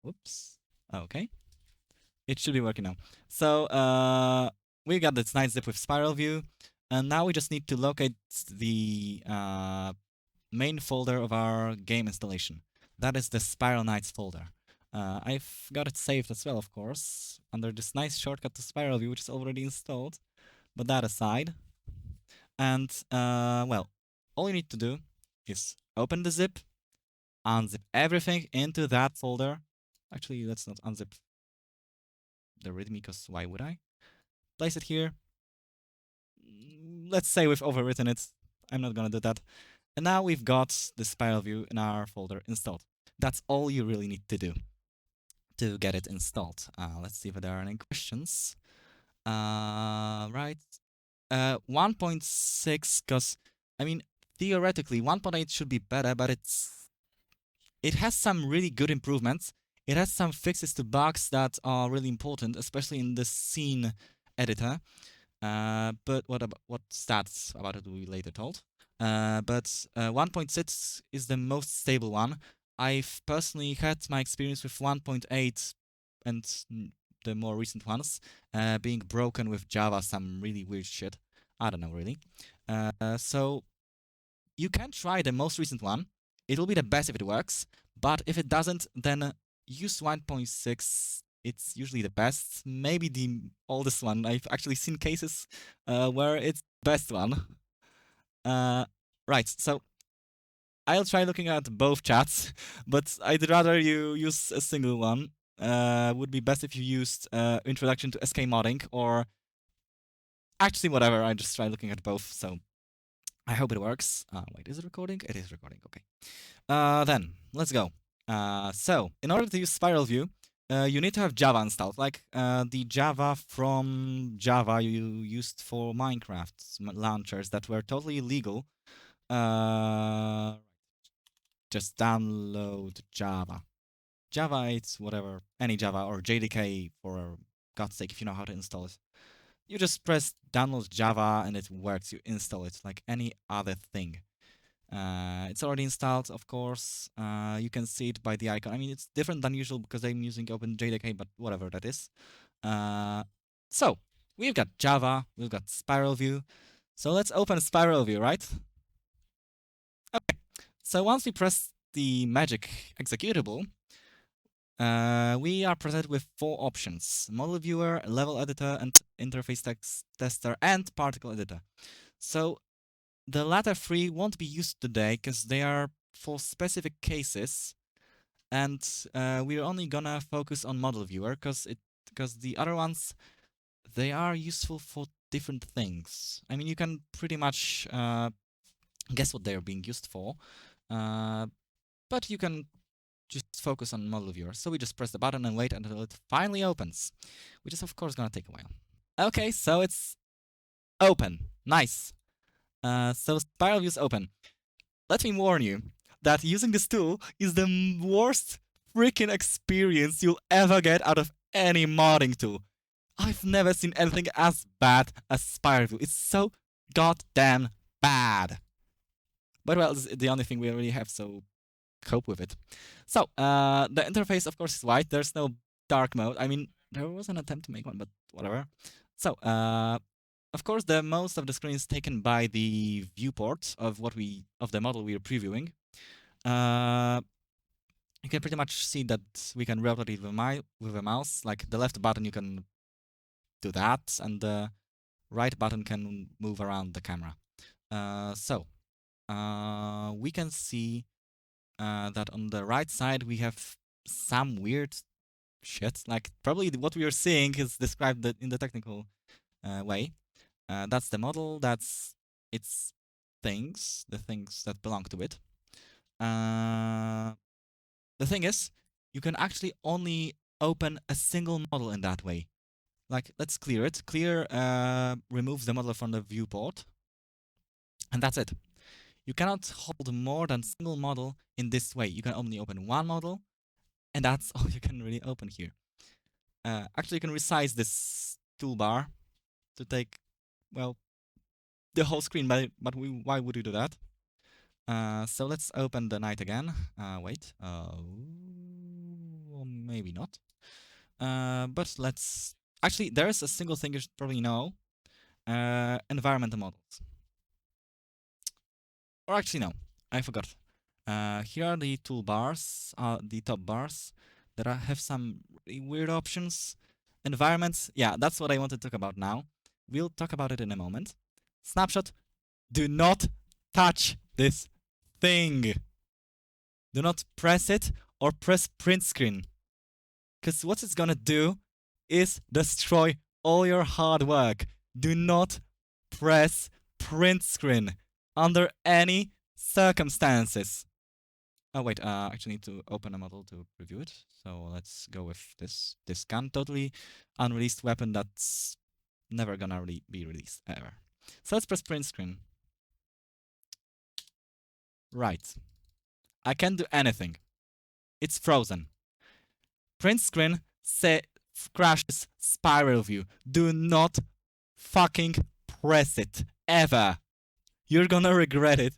Whoops. Okay. It should be working now. So we got this nice zip with Spiralview, and now we just need to locate the main folder of our game installation. That is the Spiral Knights folder. I've got it saved as well, of course, under this nice shortcut to Spiralview, which is already installed. But that aside, and well, all you need to do is open the zip, unzip everything into that folder. Actually, let's not unzip the README, because why would I? Place it here. Let's say we've overwritten it. I'm not gonna do that. And now we've got the Spiralview in our folder installed. That's all you really need to do to get it installed. Let's see if there are any questions. Right. 1.6, because, I mean, theoretically, 1.8 should be better, but it has some really good improvements. It has some fixes to bugs that are really important, especially in the scene editor. But what stats about it will be later told. But 1.6 is the most stable one. I've personally had my experience with 1.8 and the more recent ones being broken with Java, some really weird shit. I don't know really. So you can try the most recent one. It'll be the best if it works, but if it doesn't, then use 1.6. It's usually the best. Maybe the oldest one. I've actually seen cases where it's the best one. Right, so I'll try looking at both chats, but I'd rather you use a single one. Would be best if you used Introduction to SK Modding, or actually whatever. I just try looking at both, so I hope it works. Wait, is it recording? It is recording, okay. Then, let's go. So, in order to use Spiralview, you need to have Java installed, like the Java from Java you used for Minecraft launchers that were totally illegal. Just download Java. Java 8, whatever, any Java, or JDK, for God's sake, if you know how to install it. You just press download Java and it works. You install it like any other thing. It's already installed, of course. You can see it by the icon. I mean, it's different than usual because I'm using OpenJDK, but whatever that is. So, we've got Java, we've got Spiralview. So let's open Spiralview, right? Okay. So once we press the magic executable, we are presented with 4 options: model viewer, level editor, and interface text tester, and particle editor. So the latter 3 won't be used today because they are for specific cases, and we're only gonna focus on model viewer because the other ones, they are useful for different things. I mean, you can pretty much guess what they are being used for, but you can just focus on model viewer. So we just press the button and wait until it finally opens, which is of course gonna take a while. Okay, so it's open. Nice. So Spiralview is open. Let me warn you that using this tool is the worst freaking experience you'll ever get out of any modding tool. I've never seen anything as bad as Spiralview. It's so goddamn bad. But well, it's the only thing we really have, so cope with it. So, the interface, of course, is white. There's no dark mode. I mean, there was an attempt to make one, but whatever. So, of course, the most of the screen is taken by the viewport of the model we are previewing. You can pretty much see that we can rotate it with a mouse. Like the left button, you can do that, and the right button can move around the camera. So, we can see that on the right side we have some weird shit. Like probably what we are seeing is described in the technical way. That's the model. That's its things, the things that belong to it. The thing is, you can actually only open a single model in that way. Like, let's clear it. Clear removes the model from the viewport, and that's it. You cannot hold more than single model in this way. You can only open one model, and that's all you can really open here. Actually, you can resize this toolbar to take, well, the whole screen, but why would you do that? So let's open the knight again. Wait. Oh maybe not. But let's... Actually, there's a single thing you should probably know. Environmental models. Or actually, no. I forgot. Here are the toolbars, the top bars. There have some really weird options. Environments, yeah, that's what I want to talk about now. We'll talk about it in a moment. Snapshot, do not touch this thing. Do not press it or press print screen. Because what it's gonna do is destroy all your hard work. Do not press print screen under any circumstances. Oh wait, I actually need to open a model to preview it. So let's go with this gun. Totally unreleased weapon that's never gonna really be released ever. So let's press print screen. Right. I can't do anything. It's frozen. Print screen crashes Spiralview. Do not fucking press it ever. You're gonna regret it.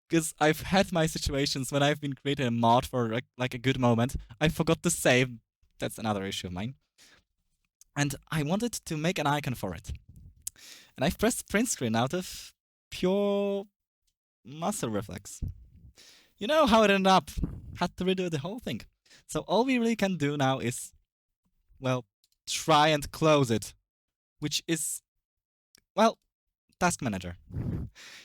Because I've had my situations when I've been creating a mod for like a good moment. I forgot to save. That's another issue of mine. And I wanted to make an icon for it. And I've pressed print screen out of pure muscle reflex. You know how it ended up. Had to redo the whole thing. So all we really can do now is, well, try and close it. Which is, well, task manager.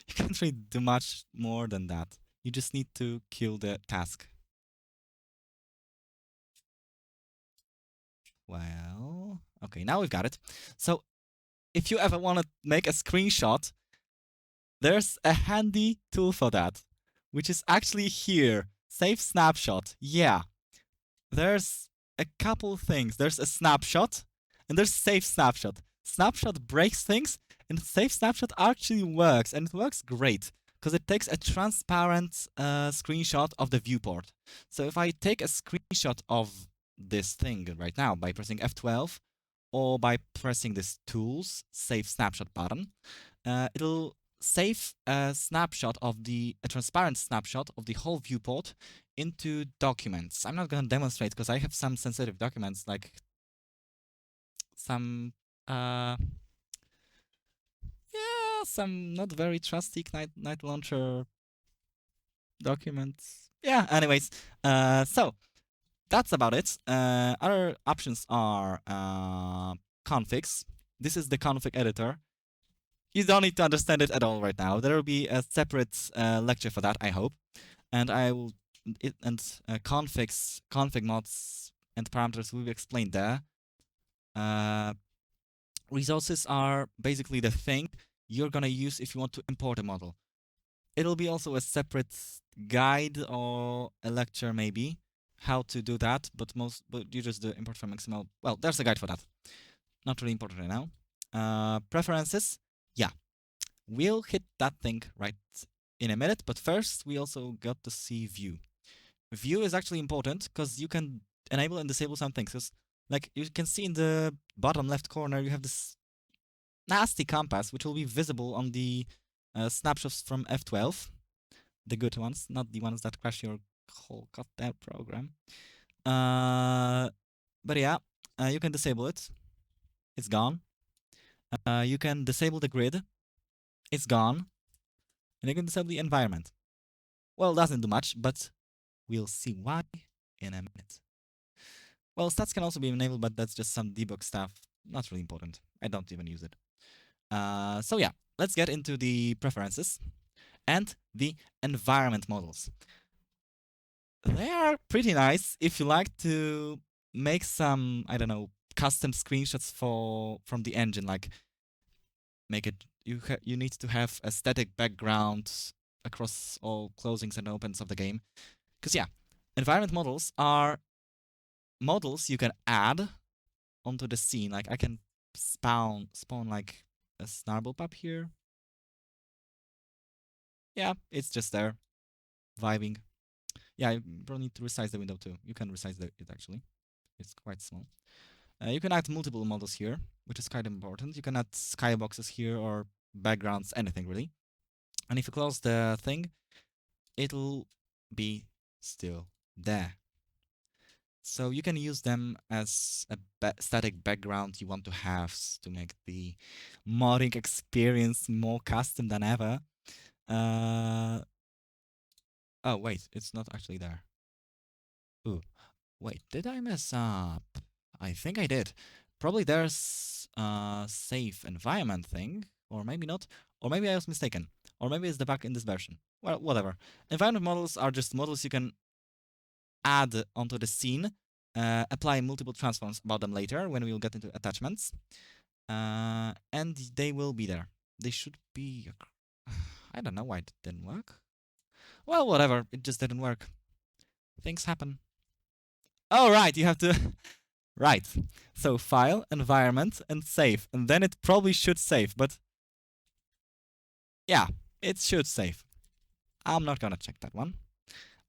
You can't really do much more than that. You just need to kill the task. Well, okay, now we've got it. So if you ever want to make a screenshot, there's a handy tool for that, which is actually here. Save snapshot. Yeah. There's a couple things. There's a snapshot and there's save snapshot. Snapshot breaks things and save snapshot actually works, and it works great because it takes a transparent screenshot of the viewport. So if I take a screenshot of this thing right now by pressing F12 or by pressing this tools save snapshot button, it'll save a snapshot of a transparent snapshot of the whole viewport into documents. I'm not going to demonstrate because I have some sensitive documents, like some some not very trusty Knight launcher documents. Yeah, anyways, so that's about it. Other options are configs. This is the config editor. You don't need to understand it at all right now. There will be a separate lecture for that, I hope. And configs, config mods, and parameters will be explained there. Resources are basically the thing you're gonna use if you want to import a model. It'll be also a separate guide or a lecture maybe how to do that, but you just do import from XML. Well, there's a guide for that. Not really important right now. Preferences, yeah. We'll hit that thing right in a minute, but first we also got to see view. View is actually important because you can enable and disable some things. Because, like, you can see in the bottom left corner, you have this nasty compass, which will be visible on the snapshots from F12. The good ones, not the ones that crash your whole goddamn program. But yeah, you can disable it. It's gone. You can disable the grid. It's gone. And you can disable the environment. Well, it doesn't do much, but we'll see why in a minute. Well, stats can also be enabled, but that's just some debug stuff. Not really important. I don't even use it. So yeah, let's get into the preferences and the environment models. They are pretty nice if you like to make some, I don't know, custom screenshots from the engine, like make it you need to have a static background across all closings and opens of the game. Because yeah, environment models are models you can add onto the scene. Like I can spawn like a snarble pup here. Yeah, it's just there, vibing. Yeah, you probably need to resize the window too. You can resize it actually. It's quite small. You can add multiple models here, which is quite important. You can add skyboxes here or backgrounds, anything really. And if you close the thing, it'll be still there. So you can use them as a static background you want to have to make the modding experience more custom than ever. Oh, wait, it's not actually there. Ooh, wait, did I mess up? I think I did. Probably there's a safe environment thing, or maybe not, or maybe I was mistaken, or maybe it's the bug in this version. Well, whatever. Environment models are just models you can add onto the scene, apply multiple transforms about them later when we will get into attachments, and they will be there. They should be. I don't know why it didn't work. Well, whatever. It just didn't work. Things happen. Oh, right. You have to. Right. So file, environment, and save. And then it probably should save, but yeah, it should save. I'm not gonna check that one.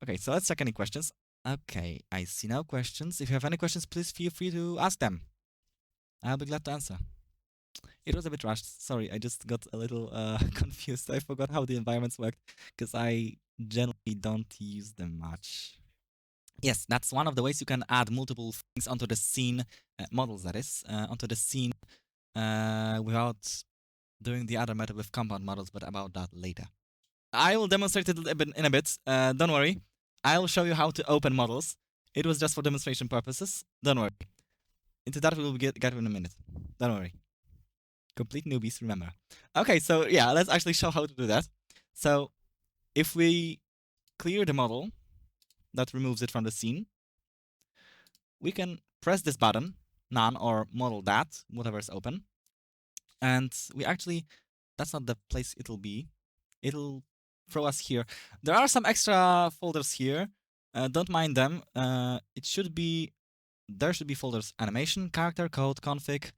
Okay, so let's check any questions. Okay, I see no questions. If you have any questions, please feel free to ask them. I'll be glad to answer. It was a bit rushed. Sorry, I just got a little confused. I forgot how the environments worked because I generally don't use them much. Yes, that's one of the ways you can add multiple things onto the scene, models that is, onto the scene without doing the other method with compound models, but about that later. I will demonstrate it in a bit. Don't worry. I'll show you how to open models. It was just for demonstration purposes. Don't worry. Into that we will get in a minute. Don't worry. Complete newbies, remember. Okay, so yeah, let's actually show how to do that. So if we clear the model that removes it from the scene, we can press this button, none or model that, whatever is open. And we actually, that's not the place it'll be. It'll throw us here. There are some extra folders here. Don't mind them. There should be folders animation, character, code, config,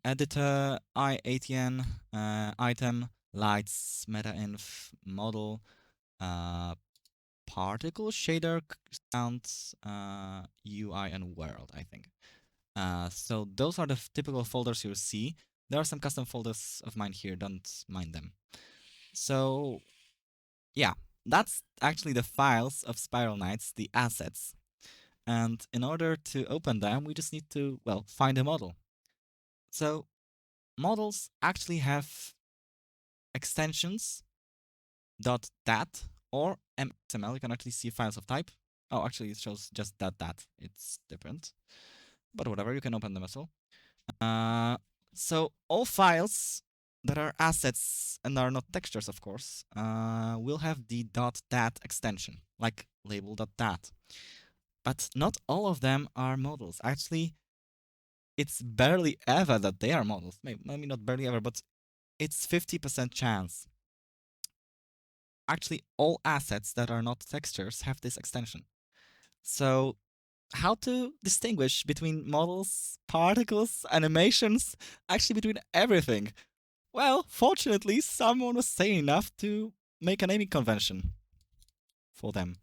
editor, IATN, item, lights, meta-inf, model, particle, shader, sounds, UI, and world, I think. So those are the typical folders you'll see. There are some custom folders of mine here, don't mind them. So yeah, that's actually the files of Spiral Knights, the assets. And in order to open them, we just need to, well, find a model. So models actually have extensions .dat or XML. You can actually see files of type. Oh, actually, it shows just .dat. It's different. But whatever, you can open them as well. So all files that are assets and are not textures, of course, will have the .dat extension, like label.dat. But not all of them are models. Actually, it's barely ever that they are models. Maybe not barely ever, but it's 50% chance. Actually, all assets that are not textures have this extension. So how to distinguish between models, particles, animations, actually between everything? Well, fortunately, someone was sane enough to make a naming convention for them.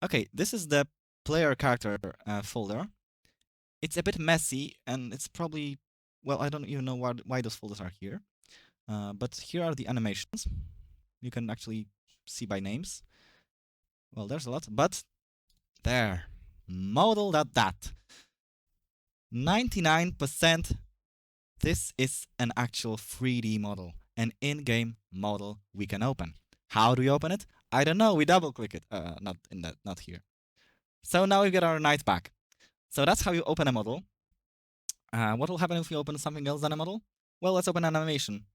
Okay, this is the player character folder. It's a bit messy, and it's probably, well, I don't even know why those folders are here. But here are the animations. You can actually see by names. Well, there's a lot, but there. Model.dat. 99%. This is an actual 3D model, an in-game model we can open. How do we open it? I don't know. We double-click it. Not here. So now we get our knight back. So that's how you open a model. What will happen if we open something else than a model? Well, let's open an animation.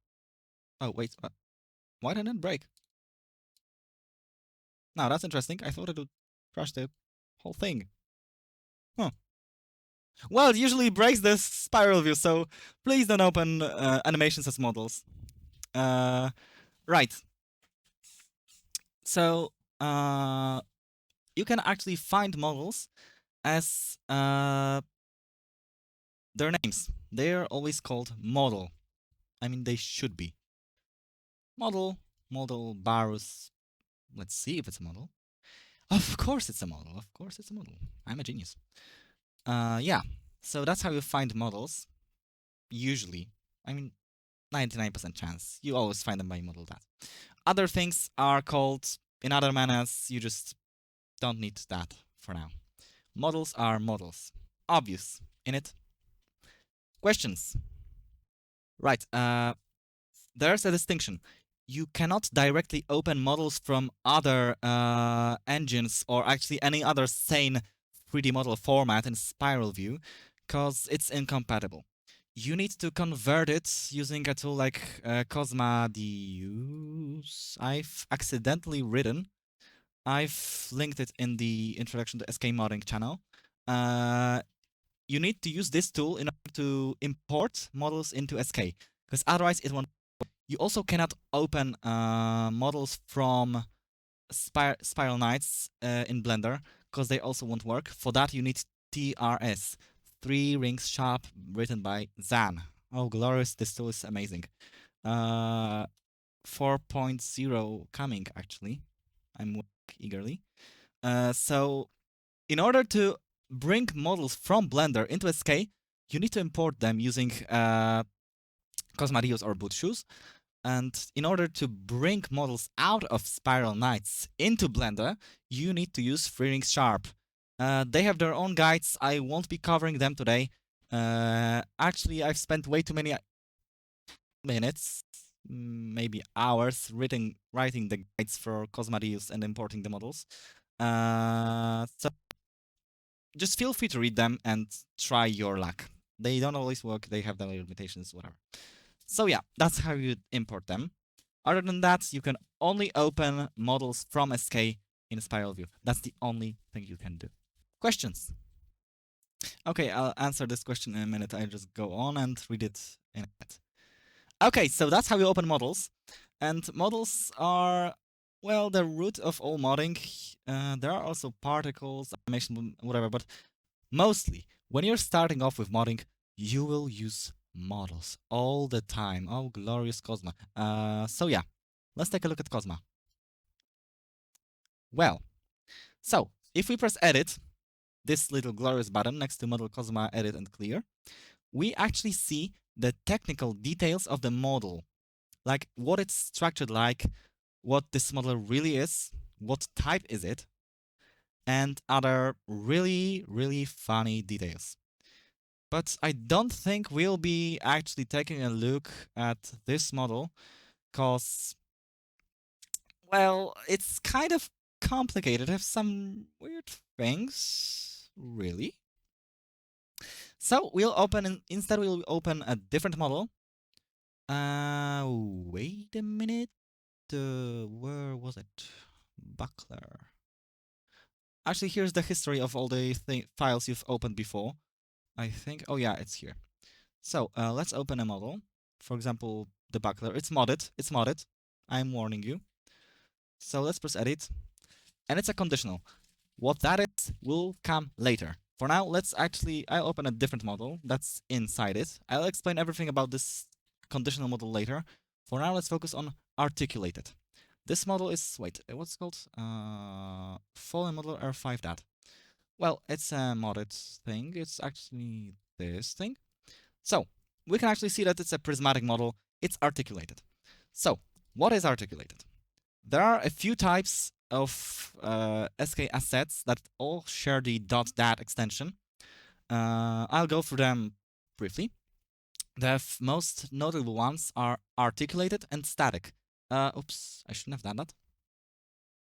Oh, wait. Why didn't it break? Now, that's interesting. I thought it would crash the whole thing. Huh. Well, it usually breaks the spiral view, so please don't open animations as models. Right. So, you can actually find models as their names. They're always called model. I mean, they should be. Model, Barus. Let's see if it's a model. Of course it's a model. Of course it's a model. I'm a genius. Yeah. So that's how you find models. Usually. I mean, 99% chance. You always find them by model.dat. Other things are called in other manners. You just don't need that for now. Models are models. Obvious, in it. Questions? Right, there's a distinction. You cannot directly open models from other engines or actually any other sane 3D model format in Spiralview because it's incompatible. You need to convert it using a tool like Cosma Deuse. I've accidentally written. I've linked it in the introduction to SK modding channel. You need to use this tool in order to import models into SK because otherwise it won't. You also cannot open models from Spiral Knights in Blender because they also won't work. For that, you need TRS, 3 rings sharp, written by Zan. Oh, glorious! This tool is amazing. 4.0 coming actually. I'm waiting eagerly. So, in order to bring models from Blender into SK, you need to import them using Cosma Deuse or Boot Shoes. And in order to bring models out of Spiral Knights into Blender, you need to use 3 rings sharp. They have their own guides. I won't be covering them today. Actually, I've spent way too many minutes, maybe hours, writing the guides for Cosma Deuse and importing the models. So just feel free to read them and try your luck. They don't always work. They have their limitations, whatever. So yeah, that's how you import them. Other than that, you can only open models from SK in Spiralview. That's the only thing you can do. Questions? Okay, I'll answer this question in a minute. I'll just go on and read it in a minute. Okay, so that's how you open models. And models are, well, the root of all modding. There are also particles, animation, whatever, but mostly, when you're starting off with modding, you will use models all the time. Oh, glorious Cosma. So yeah, let's take a look at Cosma. Well, so if we press edit, this little glorious button next to model Cosma edit and clear, we actually see the technical details of the model, like what it's structured like, what this model really is, what type is it, and other really, really funny details. But I don't think we'll be actually taking a look at this model because, well, it's kind of complicated. It has some weird things, really. So we'll open, instead we'll open a different model. Wait a minute. Where was it? Buckler. Actually, here's the history of all the files you've opened before. I think, oh yeah, it's here. So let's open a model. For example, the buckler. It's modded. I'm warning you. So let's press edit. And it's a conditional. What that is will come later. For now, I'll open a different model that's inside it. I'll explain everything about this conditional model later. For now, let's focus on articulated. This model is, wait, what's it called? Fallen model R5 dat. Well, it's a modded thing. It's actually this thing. So, we can actually see that it's a prismatic model. It's articulated. So, what is articulated? There are a few types of SK assets that all share the .dat extension. I'll go through them briefly. The most notable ones are articulated and static. Oops, I shouldn't have done that.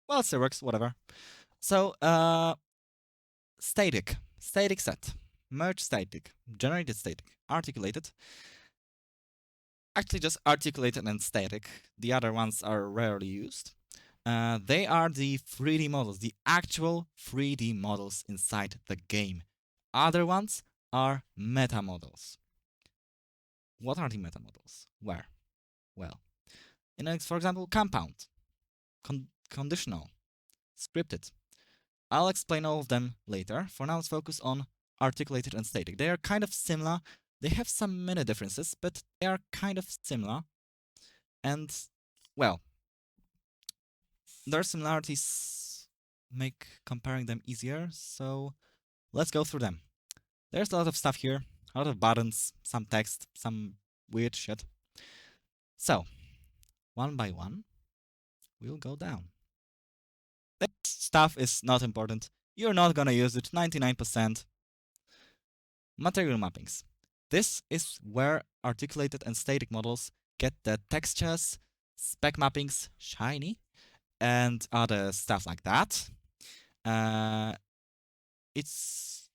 Well, it works, whatever. So, static set, merge static, generated static, articulated. Actually, just articulated and static. The other ones are rarely used. They are the 3D models, the actual 3D models inside the game. Other ones are meta models. What are the meta models? Where? Well, for example, compound, conditional, scripted. I'll explain all of them later. For now, let's focus on articulated and static. They are kind of similar. They have some mini differences, but they are kind of similar. And, well, their similarities make comparing them easier, so let's go through them. There's a lot of stuff here, a lot of buttons, some text, some weird shit. So, one by one, we'll go down. That stuff is not important. you're not gonna use it 99%. Material mappings. This is where articulated and static models get the textures, spec mappings, shiny, and other stuff like that. Its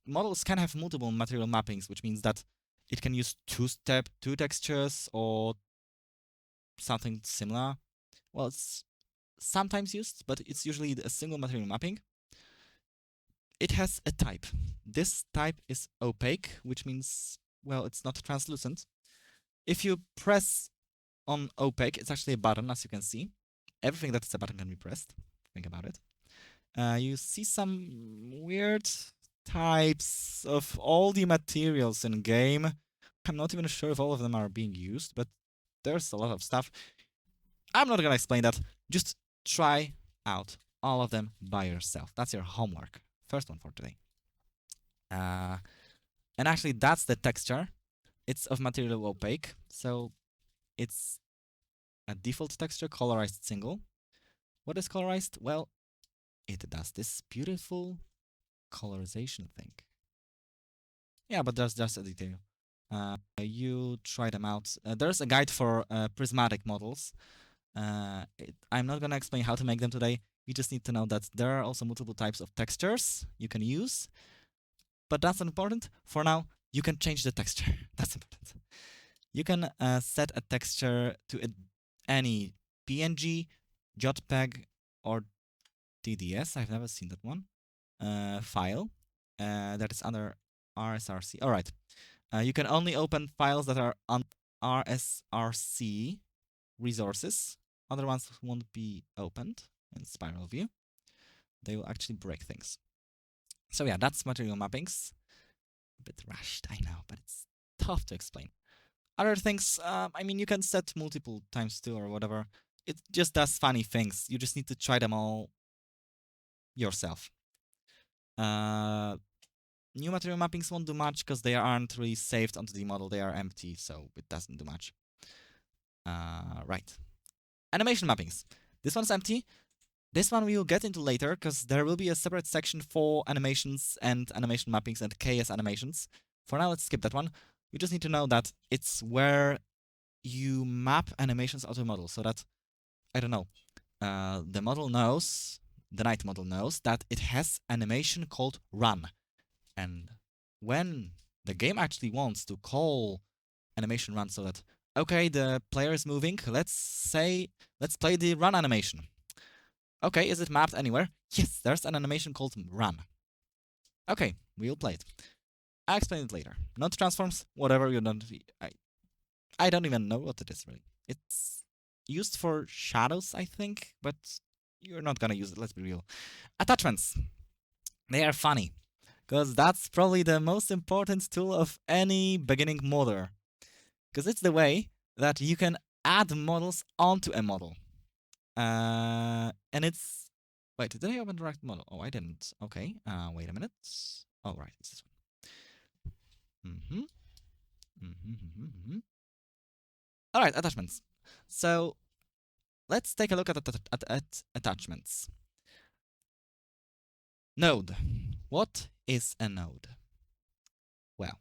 models can have multiple material mappings, which means that it can use two textures or something similar. Well, it's sometimes used, but it's usually a single material mapping. It has a type. This type is opaque, which means, well, it's not translucent. If you press on opaque, it's actually a button, as you can see. Everything that is a button can be pressed. Think about it. You see some weird types of all the materials in game. I'm not even sure if all of them are being used, but there's a lot of stuff. I'm not gonna explain that. Just try out all of them by yourself. That's your homework. First one for today. And actually, that's the texture. It's of material opaque, so it's a default texture, colorized single. What is colorized? Well, it does this beautiful colorization thing. Yeah, but there's just a detail. You try them out. There's a guide for prismatic models. I'm not gonna explain how to make them today. You just need to know that there are also multiple types of textures you can use. But that's not important. For now, you can change the texture. That's important. You can set a texture to any PNG, JPEG, or DDS. I've never seen that one. File that is under RSRC. All right. You can only open files that are on RSRC resources. Other ones won't be opened in Spiralview. They will actually break things. So yeah, that's material mappings. A bit rushed, I know, but it's tough to explain. Other things, I mean, you can set multiple times 2 or whatever. It just does funny things. You just need to try them all yourself. New material mappings won't do much because they aren't really saved onto the model. They are empty, so it doesn't do much. Right. Animation mappings. This one's empty. This one we will get into later because there will be a separate section for animations and animation mappings and KS animations. For now, let's skip that one. We just need to know that it's where you map animations onto a model so that, I don't know, the model knows, the night model knows that it has animation called run. And when the game actually wants to call animation run so that, okay, the player is moving, let's play the run animation. Okay, is it mapped anywhere? Yes, there's an animation called run. Okay, we'll play it. I'll explain it later. Not transforms, whatever you don't... I don't even know what it is, really. It's used for shadows, I think, but you're not gonna use it, let's be real. Attachments. They are funny, because that's probably the most important tool of any beginning modder. Because it's the way that you can add models onto a model. And it's... Wait, did I open the right model? Oh, I didn't. Okay, wait a minute. Oh, right, it's this one. All right, attachments. So let's take a look at attachments. Node. What is a node? Well,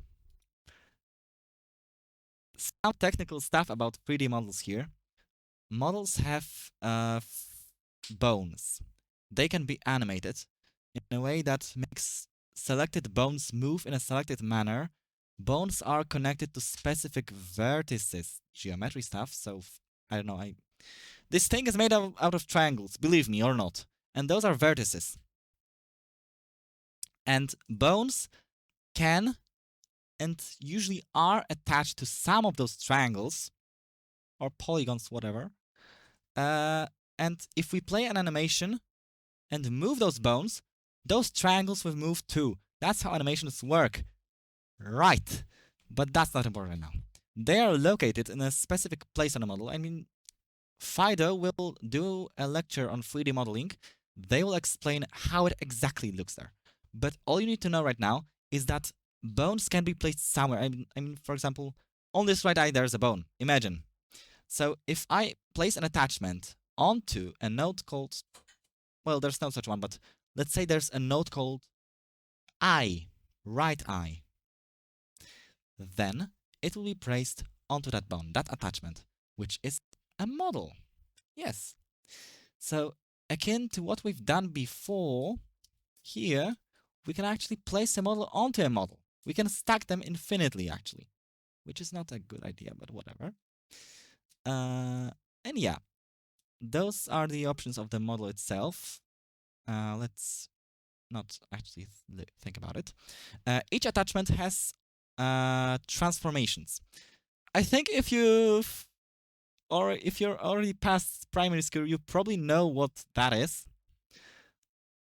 some technical stuff about 3D models here. Models have bones. They can be animated in a way that makes selected bones move in a selected manner. Bones are connected to specific vertices, geometry stuff, so I don't know. This thing is made out of triangles, believe me or not, and those are vertices. And bones can and usually are attached to some of those triangles or polygons, whatever. And if we play an animation and move those bones, those triangles will move too. That's how animations work. Right. But that's not important now. They are located in a specific place on the model. I mean, Fido will do a lecture on 3D modeling. They will explain how it exactly looks there. But all you need to know right now is that bones can be placed somewhere. I mean, for example, on this right eye, there's a bone. Imagine. So if I place an attachment onto a node called, well, there's no such one, but let's say there's a node called eye, right eye. Then it will be placed onto that bone, that attachment, which is a model. Yes. So akin to what we've done before, here we can actually place a model onto a model. We can stack them infinitely, actually, which is not a good idea, but whatever. And yeah, those are the options of the model itself. Let's not actually think about it. Each attachment has transformations. I think if you're already past PrntScr, you probably know what that is.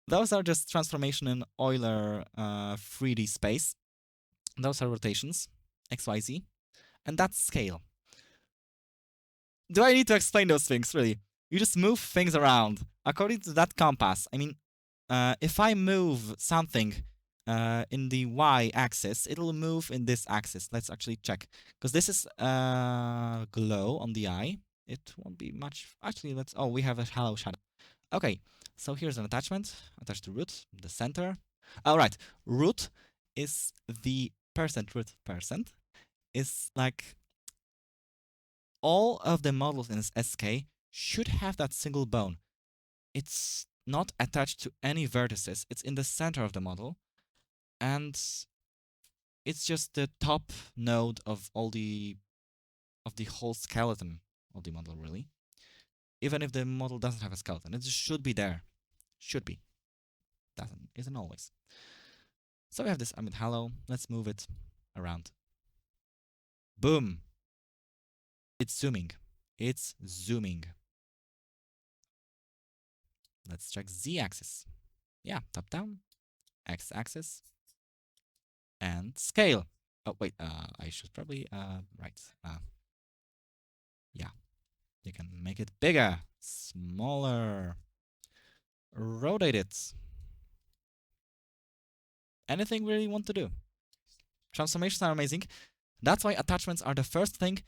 Those are just transformation in Euler 3D space. Those are rotations, x, y, z, and that's scale. Do I need to explain those things, really? You just move things around according to that compass. I mean, if I move something in the y-axis, it'll move in this axis. Let's actually check. Because this is glow on the eye. It won't be much. Actually, oh, we have a hollow shadow. Okay, so here's an attachment attached to root, the center. All right, root is the root is like all of the models in SK should have that single bone. It's not attached to any vertices. It's in the center of the model, and it's just the top node of the whole skeleton of the model, really. Even if the model doesn't have a skeleton, it just should be there. Should be. Isn't always. So we have this hello. Let's move it around. Boom. It's zooming. It's zooming. Let's check z-axis. Yeah, top down, x-axis, and scale. Oh wait, I should probably right. Yeah, you can make it bigger, smaller, rotate it. Anything really you want to do. Transformations are amazing. That's why attachments are the first thing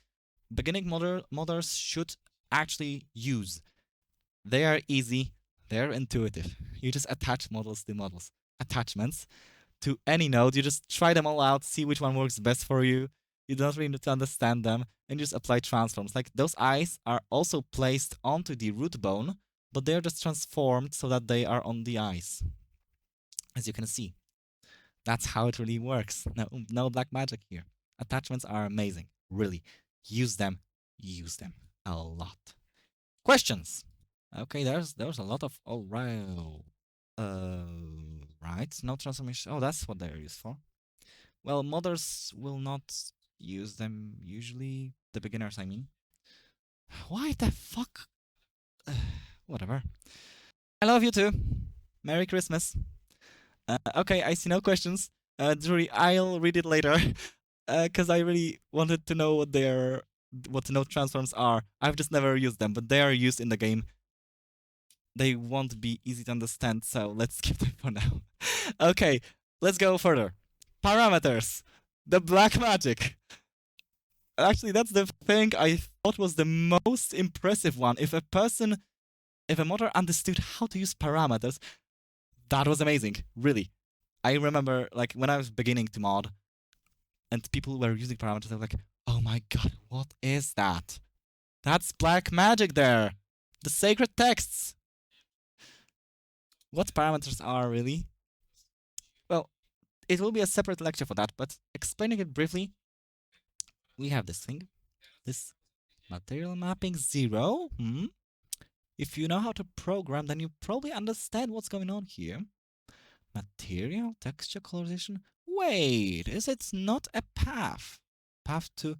beginning modders should actually use. They are easy. They're intuitive. You just attach models to models. Attachments to any node. You just try them all out, see which one works best for you. You don't really need to understand them, and just apply transforms. Like those eyes are also placed onto the root bone, but they're just transformed so that they are on the eyes. As you can see. That's how it really works. No black magic here. Attachments are amazing. Really. Use them a lot. Questions? Okay, there's a lot of right. No transformation. Oh, that's what they're used for. Well, modders will not use them usually. The beginners, I mean. Why the fuck? Whatever. I love you too. Merry Christmas. Okay, I see no questions. Drury, I'll read it later. Because I really wanted to know what the node transforms are. I've just never used them, but they are used in the game. They won't be easy to understand, so let's skip them for now. Okay, let's go further. Parameters. The black magic. Actually, that's the thing I thought was the most impressive one. If a modder understood how to use parameters, that was amazing, really. I remember, like, when I was beginning to mod, and people were using parameters, I was like, oh my god, what is that? That's black magic there! The sacred texts! What parameters are, really? Well, it will be a separate lecture for that, but explaining it briefly, we have this thing. This material mapping 0. If you know how to program, then you probably understand what's going on here. Material, texture, colorization. Wait, is it not a path? Path to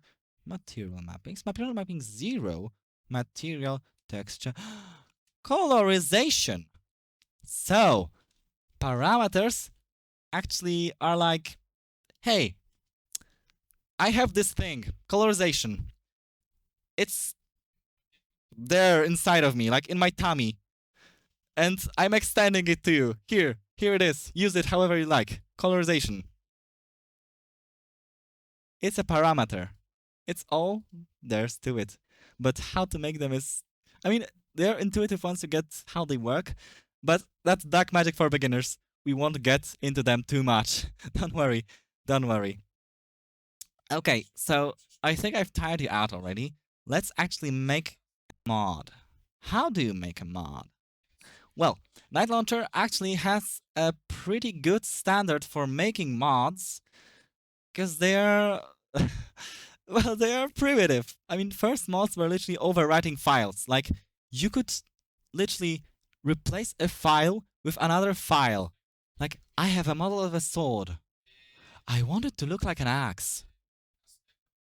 material mappings. Material mapping 0. Material, texture, colorization. So, parameters actually are like, hey, I have this thing, colorization. It's there inside of me, like in my tummy. And I'm extending it to you. Here it is. Use it however you like. Colorization. It's a parameter. It's all there's to it. But how to make them is... I mean, they're intuitive once you get how they work. But that's dark magic for beginners. We won't get into them too much. Don't worry. Don't worry. Okay, so I think I've tired you out already. Let's actually make a mod. How do you make a mod? Well, Night Launcher actually has a pretty good standard for making mods because they're well, they are primitive. I mean, first mods were literally overwriting files. Like you could literally replace a file with another file. Like I have a model of a sword. I want it to look like an axe.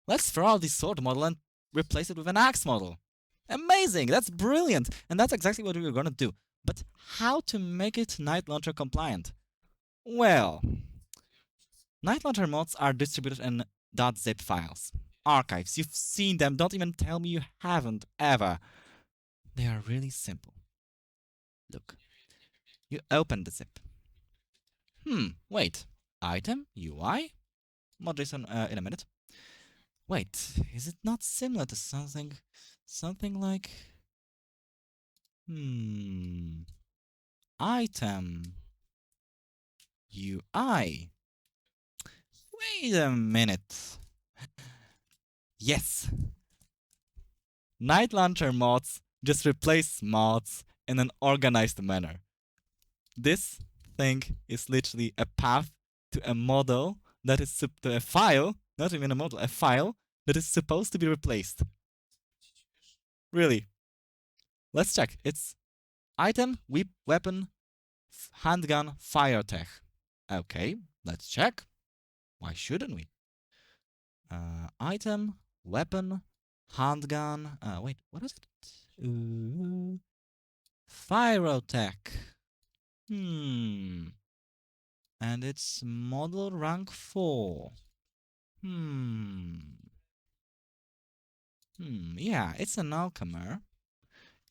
Let's throw out this sword model and replace it with an axe model. Amazing! That's brilliant! And that's exactly what we were gonna do. But how to make it Night Launcher compliant? Well, Night Launcher mods are distributed in .zip files. Archives. You've seen them. Don't even tell me you haven't ever. They are really simple. Look. You open the zip. Wait. Item, UI, mod.json in a minute. Wait, is it not similar to something like item UI? Wait a minute. Yes. Night Launcher mods just replace mods in an organized manner. This thing is literally a path to a model that is to a file, not even a model, a file that is supposed to be replaced. Really. Let's check. It's item, whip, weapon, handgun, fire tech. Okay, let's check. Why shouldn't we? Item, weapon, handgun. Wait, what is it? Pyrotech. And it's model rank 4. Yeah, it's an alchemer.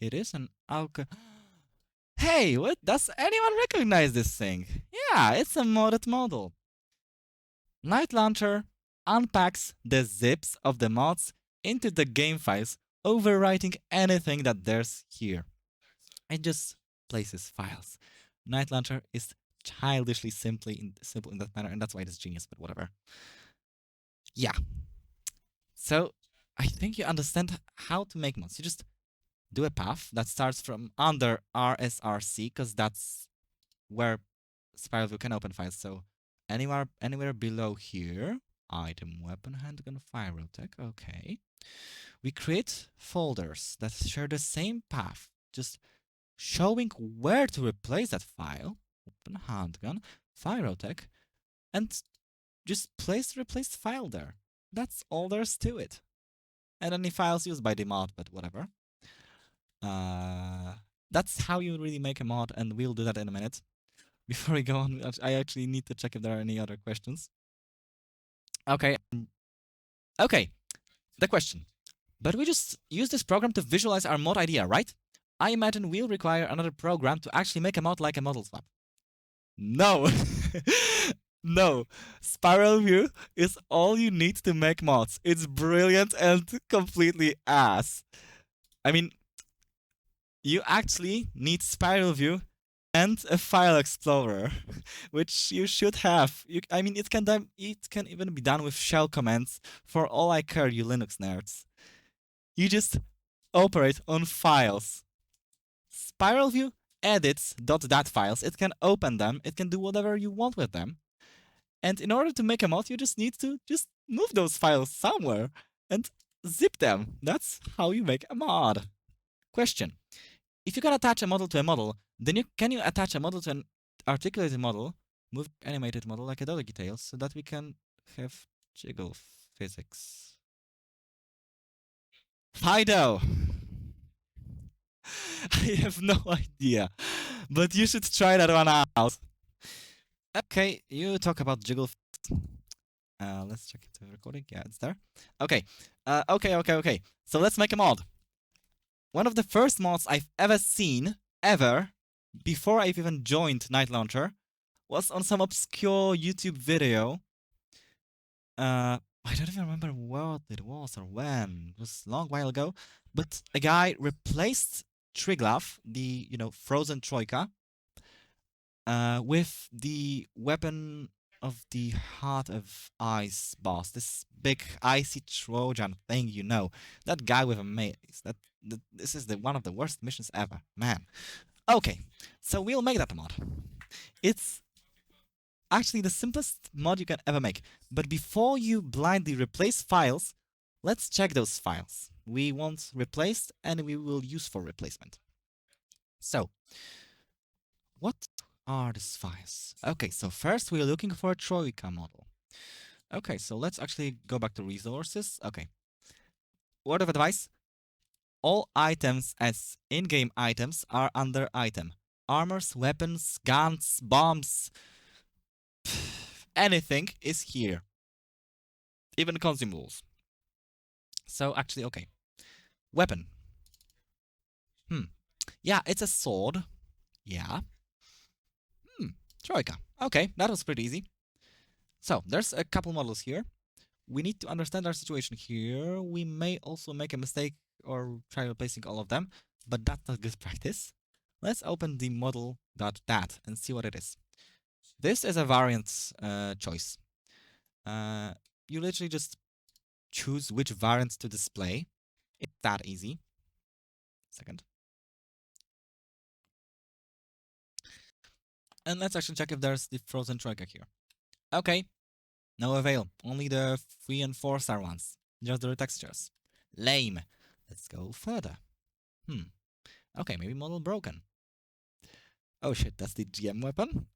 It is an alchemer. Hey, what? Does anyone recognize this thing? Yeah, it's a modded model. Night Launcher unpacks the zips of the mods into the game files, overwriting anything that there's here. It just places files. Night Launcher is childishly simple in that manner, and that's why it's genius, but whatever. Yeah. So I think you understand how to make mods. You just do a path that starts from under rsrc, because that's where Spiralview can open files. So anywhere below here, item, weapon, handgun, pyrotech. Okay. We create folders that share the same path, just showing where to replace that file, weapon, handgun, pyrotech, and just place the replaced file there. That's all there's to it. And any files used by the mod, but whatever. That's how you really make a mod, and we'll do that in a minute. Before we go on, I actually need to check if there are any other questions. Okay. Okay. The question. But we just use this program to visualize our mod idea, right? I imagine we'll require another program to actually make a mod like a model swap. No. No. Spiralview is all you need to make mods. It's brilliant and completely ass. I mean, you actually need Spiralview and a file explorer, which you should have. I mean, it can even be done with shell commands. For all I care, you Linux nerds. You just operate on files. Spiralview edits .dat files. It can open them. It can do whatever you want with them. And in order to make a mod, you just need to just move those files somewhere and zip them. That's how you make a mod. Question. If you can attach a model to a model, then can you attach a model to an articulated model, move animated model like a doggy tail, so that we can have jiggle physics? Fido! I have no idea, but you should try that one out. Okay, you talk about jiggle. Let's check the recording. Yeah, it's there. Okay. Okay. So let's make a mod. One of the first mods I've ever seen, before I've even joined Night Launcher, was on some obscure YouTube video. I don't even remember what it was or when. It was a long while ago. But a guy replaced Triglav, the frozen troika, with the weapon of the Heart of Ice boss, this big icy Trojan thing, you know, that guy with a mace. This is one of the worst missions ever, man. Okay, so we'll make that mod. It's actually the simplest mod you can ever make. But before you blindly replace files, let's check those files we want replaced and we will use for replacement. So, what are these files? Okay, so first we're looking for a Troika model. Okay, so let's actually go back to resources. Okay. Word of advice: all items as in-game items are under item. Armors, weapons, guns, bombs, anything is here. Even consumables. So actually, okay. Weapon. Yeah, it's a sword. Yeah. Troika. Okay, that was pretty easy. So, there's a couple models here. We need to understand our situation here. We may also make a mistake or try replacing all of them, but that's not good practice. Let's open the model.dat and see what it is. This is a variant choice. You literally just choose which variant to display. It's that easy. Second. And let's actually check if there's the frozen troika here. Okay, no avail. Only the 3 and 4-star ones. Just the textures. Lame. Let's go further. Okay, maybe model broken. Oh shit, that's the GM weapon?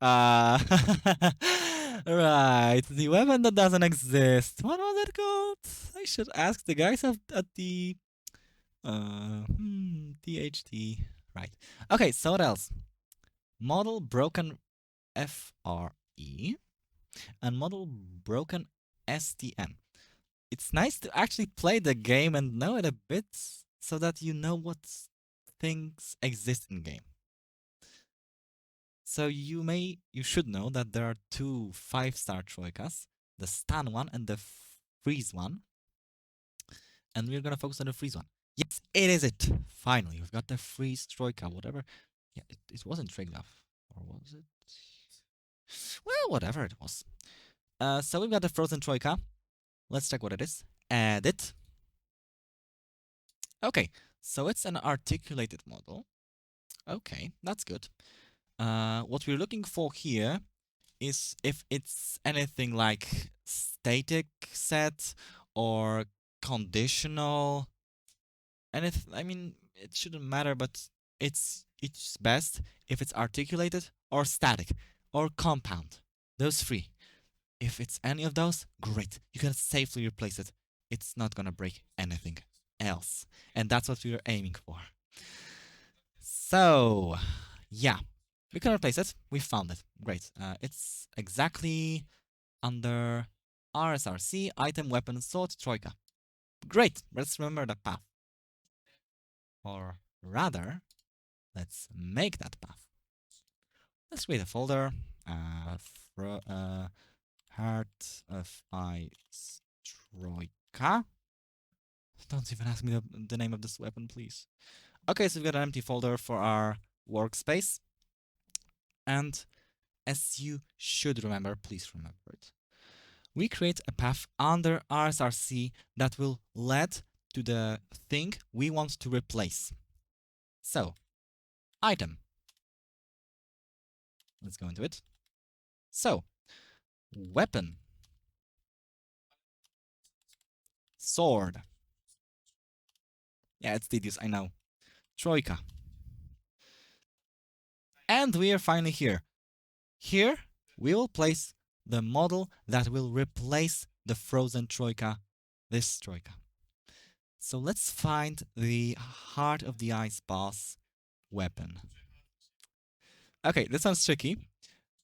Right, the weapon that doesn't exist. What was it called? I should ask the guys at the... DHT. Right. Okay, so what else? Model broken FRE and model broken STN. It's nice to actually play the game and know it a bit so that you know what things exist in game. So you should know that there are two 5-star troikas, the stun one and the freeze one. And we're gonna focus on the freeze one. Yes, it is it. Finally, we've got the freeze troika, whatever. Yeah, it wasn't Triglav. Or was it? Well, whatever it was. So we've got the frozen troika. Let's check what it is. Edit. Okay, so it's an articulated model. Okay, that's good. What we're looking for here is if it's anything like static set or conditional. And I mean, it shouldn't matter, but it's best if it's articulated or static or compound. Those three. If it's any of those, great. You can safely replace it. It's not gonna break anything else. And that's what we were aiming for. So, yeah. We can replace it. We found it. Great. It's exactly under RSRC, item, weapon, sword, troika. Great. Let's remember that path. Or rather, let's make that path. Let's create a folder. Heart of Ice Troika. Don't even ask me the name of this weapon, please. Okay, so we've got an empty folder for our workspace. And as you should remember, please remember it. We create a path under RSRC that will lead to the thing we want to replace. So, item. Let's go into it. So, weapon. Sword. Yeah, it's tedious, I know. Troika. And we are finally here. Here, we will place the model that will replace the frozen troika, this troika. So let's find the Heart of the Ice boss weapon. Okay, this sounds tricky,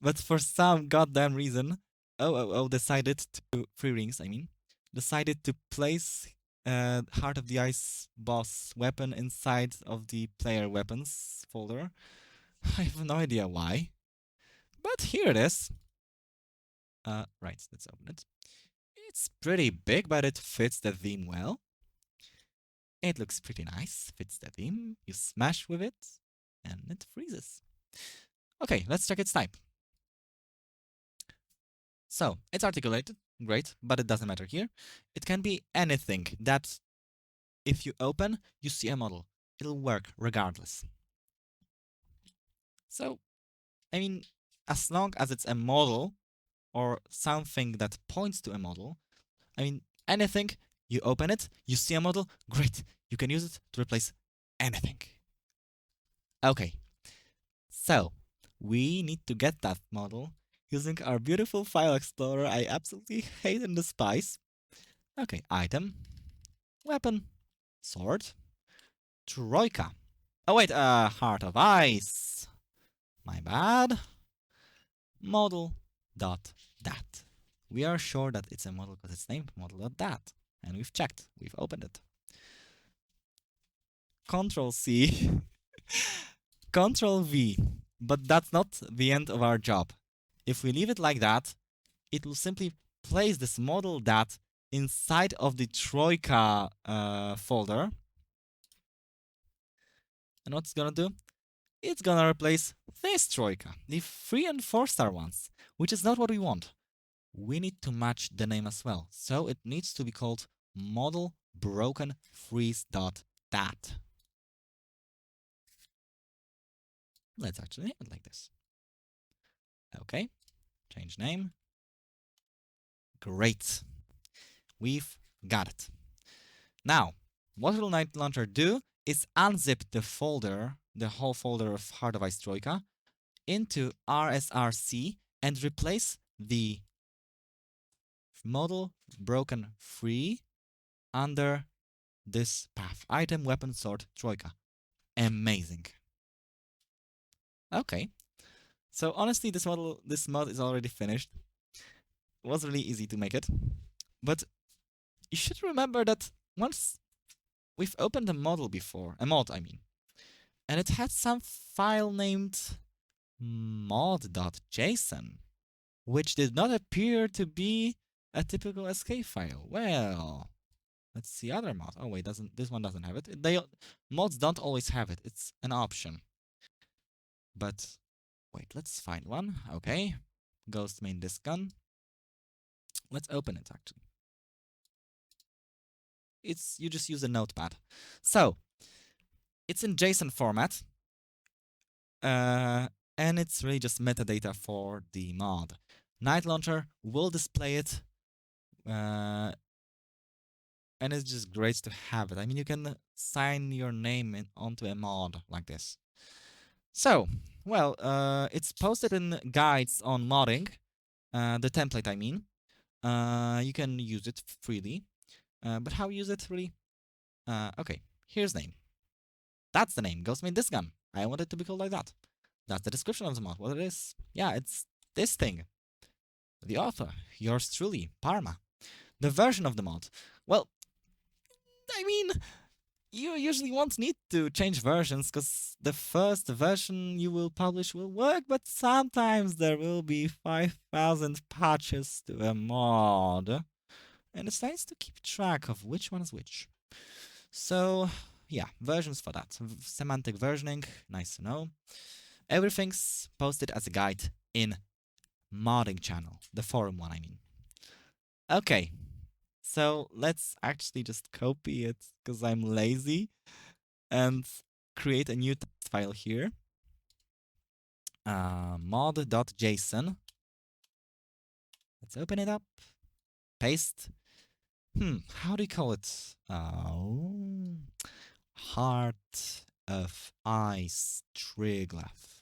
but for some goddamn reason, decided to, Free Rings, I mean, decided to place Heart of the Ice boss weapon inside of the player weapons folder. I have no idea why, but here it is. Right, let's open it. It's pretty big, but it fits the theme well. It looks pretty nice, fits the theme. You smash with it, and it freezes. Okay, let's check its type. So it's articulated, great, but it doesn't matter here. It can be anything that if you open, you see a model. It'll work regardless. So, I mean, as long as it's a model or something that points to a model, I mean, anything, you open it, you see a model, great. You can use it to replace anything. Okay, so we need to get that model using our beautiful file explorer I absolutely hate and despise. Okay, item, weapon, sword, troika. Oh wait, heart of ice. My bad. Model dot dat. We are sure that it's a model because it's named model dot dat. And we've checked, we've opened it. Control C, Control V. But that's not the end of our job. If we leave it like that, it will simply place this model dat inside of the troika folder. And what's it gonna do? It's gonna replace this troika, the 3 and 4-star ones, which is not what we want. We need to match the name as well, so it needs to be called model broken freeze.dat. Let's actually name it like this. Okay, change name. Great. We've got it. Now, what will Night Launcher do is unzip the folder, the whole folder of Heart of Ice Troika, into rsrc and replace the model broken free under this path. Item, weapon, sword, troika. Amazing. Okay. So honestly, this mod is already finished. It was really easy to make it. But you should remember that once we've opened a model before, a mod I mean, and it had some file named mod.json, which did not appear to be a typical SK file. Well, let's see other mods. Oh wait, this one doesn't have it. Mods don't always have it. It's an option. But wait, let's find one. Okay, ghost main disk gun. Let's open it actually. You just use a notepad. So it's in JSON format, and it's really just metadata for the mod. Night Launcher will display it, and it's just great to have it. I mean, you can sign your name onto a mod like this. So, well, it's posted in guides on modding, the template I mean. You can use it freely, but how use it really? Okay, here's name. That's the name, Ghost made this gun. I want it to be called like that. That's the description of the mod, what it is. Yeah, it's this thing. The author, yours truly, Parma. The version of the mod. Well, I mean, you usually won't need to change versions because the first version you will publish will work, but sometimes there will be 5,000 patches to a mod. And it's nice to keep track of which one is which. So, yeah, versions for that. Semantic versioning, nice to know. Everything's posted as a guide in modding channel, the forum one, I mean. Okay, so let's actually just copy it because I'm lazy and create a new text file here. Mod.json. Let's open it up. Paste. How do you call it? Heart of Ice Triglav.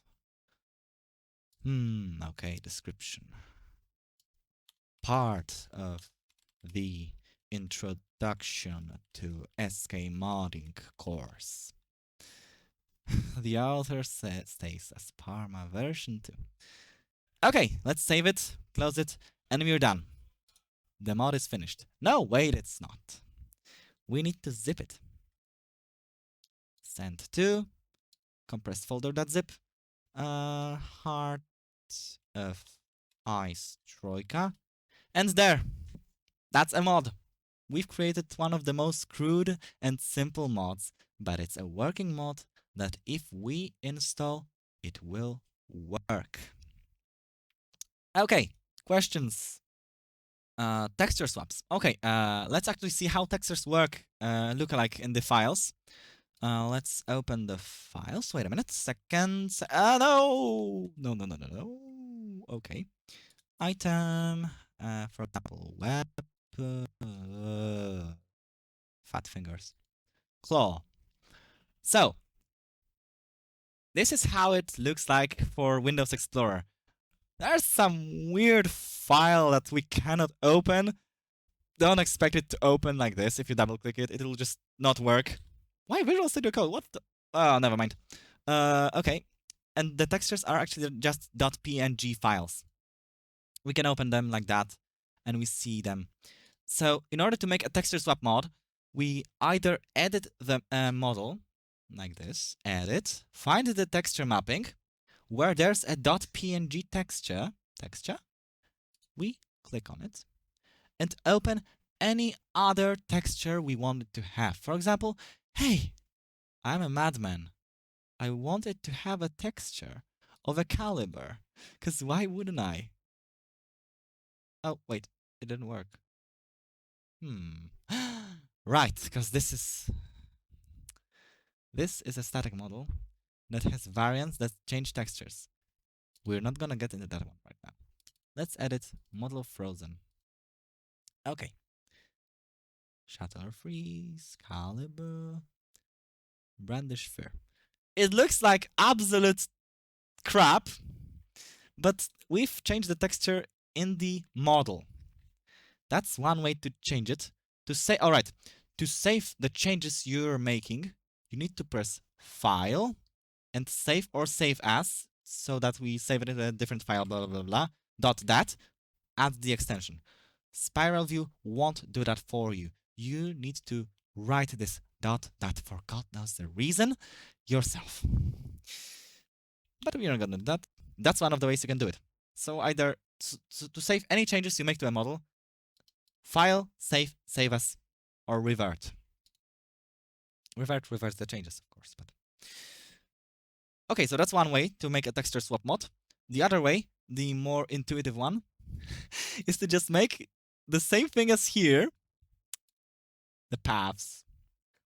Okay, description. Part of the Introduction to SK Modding course. The author stays as Parma version 2. Okay, let's save it, close it, and we're done. The mod is finished. No, wait, it's not. We need to zip it. Send to compressed folder.zip. Heart of Ice Troika. And there. That's a mod. We've created one of the most crude and simple mods, but it's a working mod that if we install, it will work. Okay, questions. Texture swaps. Okay, let's actually see how textures work, look like in the files. Let's open the files. Wait a minute, second. No! No. Okay. Item, for example, web, fat fingers, claw. So, this is how it looks like for Windows Explorer. There's some weird file that we cannot open. Don't expect it to open like this. If you double click it, it'll just not work. Why Visual Studio Code? What the? Oh, never mind. Okay. And the textures are actually just .png files. We can open them like that, and we see them. So in order to make a texture swap mod, we either edit the model, like this, edit, find the texture mapping, where there's a .png texture, we click on it, and open any other texture we wanted to have. For example, hey, I'm a madman. I wanted to have a texture of a caliber, because why wouldn't I? Oh, wait, it didn't work. Right, because this is a static model that has variants that change textures. We're not gonna get into that one right now. Let's edit model frozen. Okay. Shutter freeze, caliber, brandish fur. It looks like absolute crap, but we've changed the texture in the model. That's one way to change it. To say, all right, to save the changes you're making, you need to press File and Save or Save As, so that we save it in a different file, blah, blah, blah, blah, .dat, add the extension. Spiralview won't do that for you. You need to write this .dat for God knows the reason yourself. But we are gonna do that. That's one of the ways you can do it. So either to save any changes you make to a model, File, Save, Save As, or Revert. Revert reverts the changes, of course. But okay, so that's one way to make a texture swap mod. The other way, the more intuitive one, is to just make the same thing as here, the paths.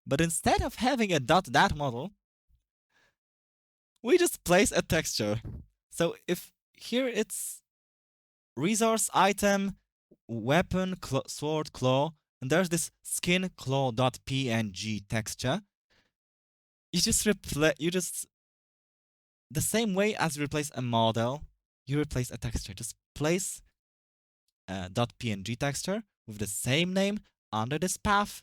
But instead of having a .dat model, we just place a texture. So if here it's resource item, weapon, sword, claw, and there's this skin claw.png texture, you just the same way as you replace a model, you replace a texture. Just place a .png texture with the same name under this path.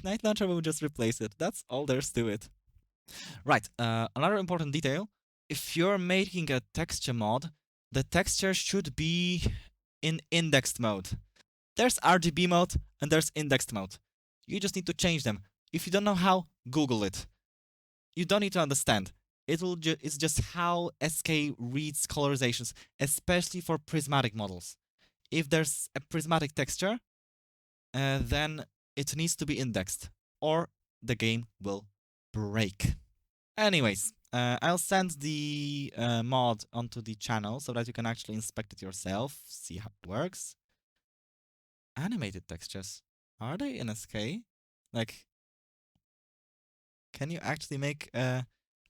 Night Launcher will just replace it. That's all there's to it. Right, another important detail. If you're making a texture mod, the texture should be in indexed mode. There's RGB mode and there's indexed mode. You just need to change them. If you don't know how, Google it. You don't need to understand. It's just how SK reads colorizations, especially for prismatic models. If there's a prismatic texture, then it needs to be indexed, or the game will break. Anyways, I'll send the mod onto the channel so that you can actually inspect it yourself, see how it works. Animated textures, are they in SK? Like, can you actually make a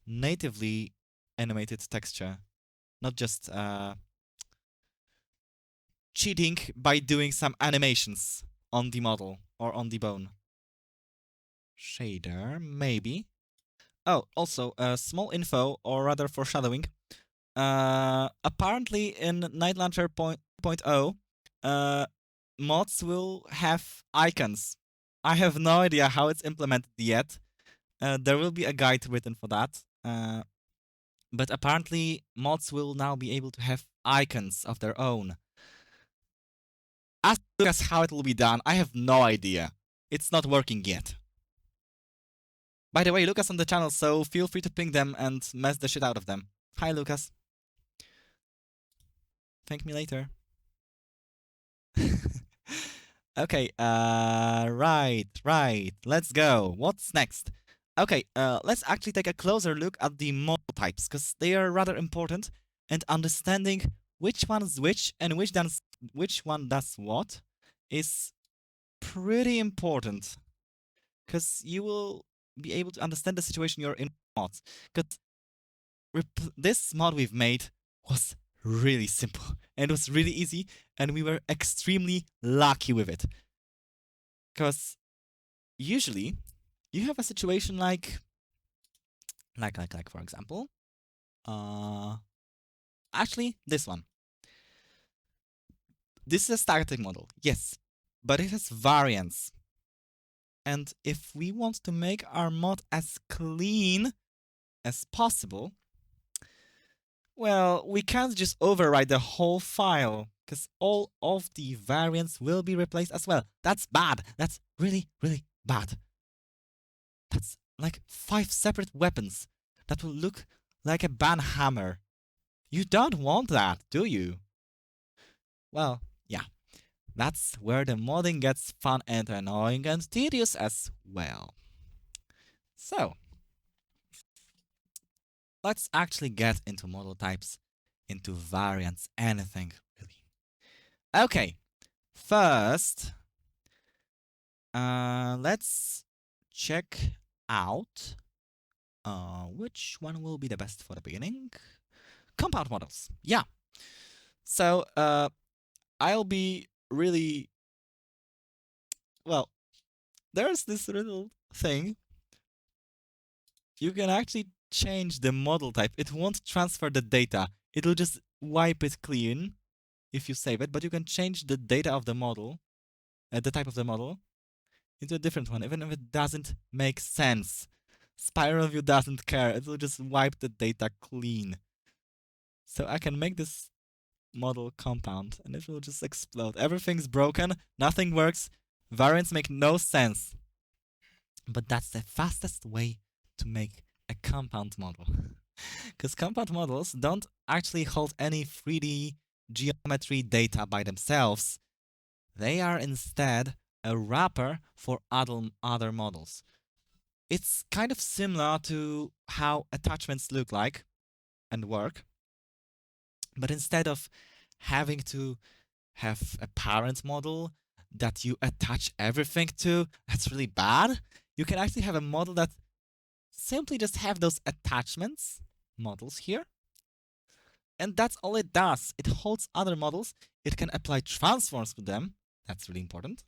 natively animated texture, not just cheating by doing some animations on the model or on the bone? Shader, maybe. Oh, also, small info, or rather foreshadowing. Apparently in Night Launcher 0.0, mods will have icons. I have no idea how it's implemented yet. There will be a guide written for that. But apparently mods will now be able to have icons of their own. Ask Lucas how it will be done. I have no idea. It's not working yet. By the way, Lucas on the channel, so feel free to ping them and mess the shit out of them. Hi, Lucas. Thank me later. Okay, right. Let's go. What's next? Okay, let's actually take a closer look at the model types, because they are rather important, and understanding which one is which and which one does what is pretty important, because you will be able to understand the situation you're in mods. Because this mod we've made was really simple, and it was really easy, and we were extremely lucky with it. Because usually you have a situation like for example, actually this one. This is a static model, yes, but it has variance. And if we want to make our mod as clean as possible, well, we can't just overwrite the whole file, because all of the variants will be replaced as well. That's bad. That's really, really bad. That's like 5 separate weapons that will look like a banhammer. You don't want that, do you? Well, yeah. That's where the modding gets fun and annoying and tedious as well. So, let's actually get into model types, into variants, anything really. Okay, first, let's check out which one will be the best for the beginning. Compound models, yeah. So, I'll be really, well, there's this little thing. You can actually change the model type. It won't transfer the data. It'll just wipe it clean if you save it, but you can change the data of the model, the type of the model, into a different one, even if it doesn't make sense. Spiralview doesn't care. It will just wipe the data clean. So I can make this model compound, and it will just explode. Everything's broken. Nothing works. Variants make no sense. But that's the fastest way to make a compound model. Because compound models don't actually hold any 3D geometry data by themselves. They are instead a wrapper for other models. It's kind of similar to how attachments look like and work. But instead of having to have a parent model that you attach everything to, that's really bad. You can actually have a model that simply just have those attachments, models here. And that's all it does. It holds other models. It can apply transforms to them. That's really important.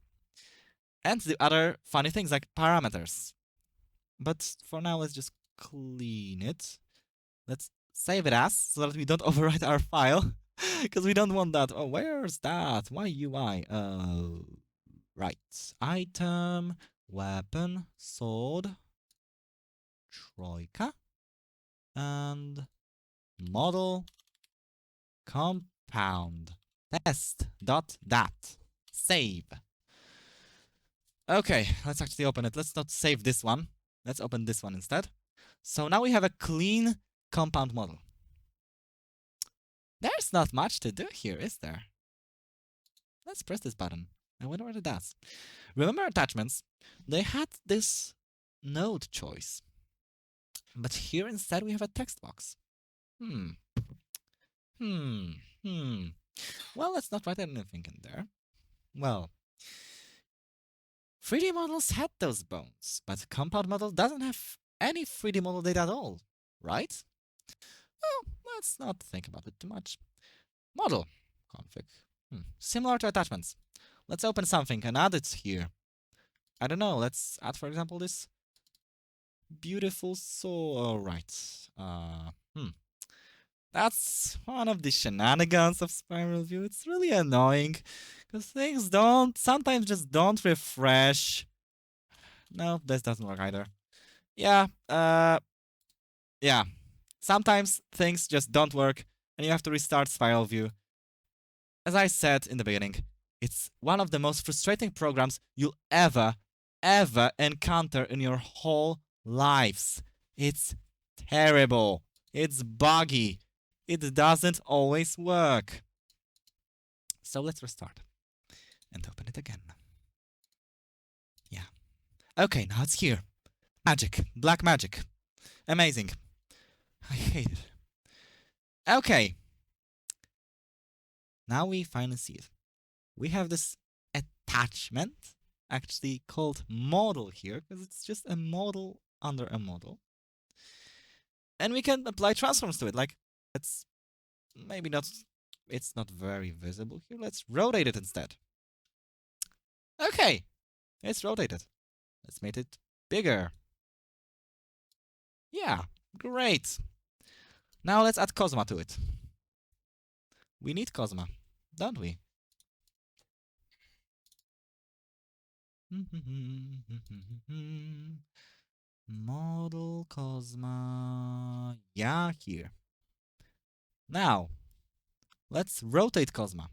And the other funny things like parameters. But for now, let's just clean it. Let's save it as, so that we don't overwrite our file. Because we don't want that. Oh, where's that? Why UI? Right. Item, weapon, sword, troika, and model, compound, test.dat. Save. Okay, let's actually open it. Let's not save this one. Let's open this one instead. So now we have a clean compound model. There's not much to do here, is there? Let's press this button. I wonder what it does. Remember attachments? They had this node choice. But here instead we have a text box. Well, let's not write anything in there. Well, 3D models had those bones, but compound model doesn't have any 3D model data at all, right? Well, let's not think about it too much. Model config. Similar to attachments. Let's open something and add it here. I don't know, let's add, for example, this beautiful alright. That's one of the shenanigans of Spiralview. It's really annoying, because things sometimes just don't refresh. No, this doesn't work either. Yeah, yeah. Sometimes things just don't work, and you have to restart Spiralview. As I said in the beginning, it's one of the most frustrating programs you'll ever encounter in your whole lives. It's terrible. It's buggy. It doesn't always work. So let's restart and open it again. Yeah. Okay, now it's here. Magic. Black magic. Amazing. I hate it. Okay. Now we finally see it. We have this attachment, actually called model here, because it's just a model under a model. And we can apply transforms to it. Like, it's maybe not, it's not very visible here. Let's rotate it instead. Okay, it's rotated. Let's make it bigger. Yeah, great. Now let's add Cosma to it. We need Cosma, don't we? Model Cosma. Yeah, here. Now, let's rotate Cosma.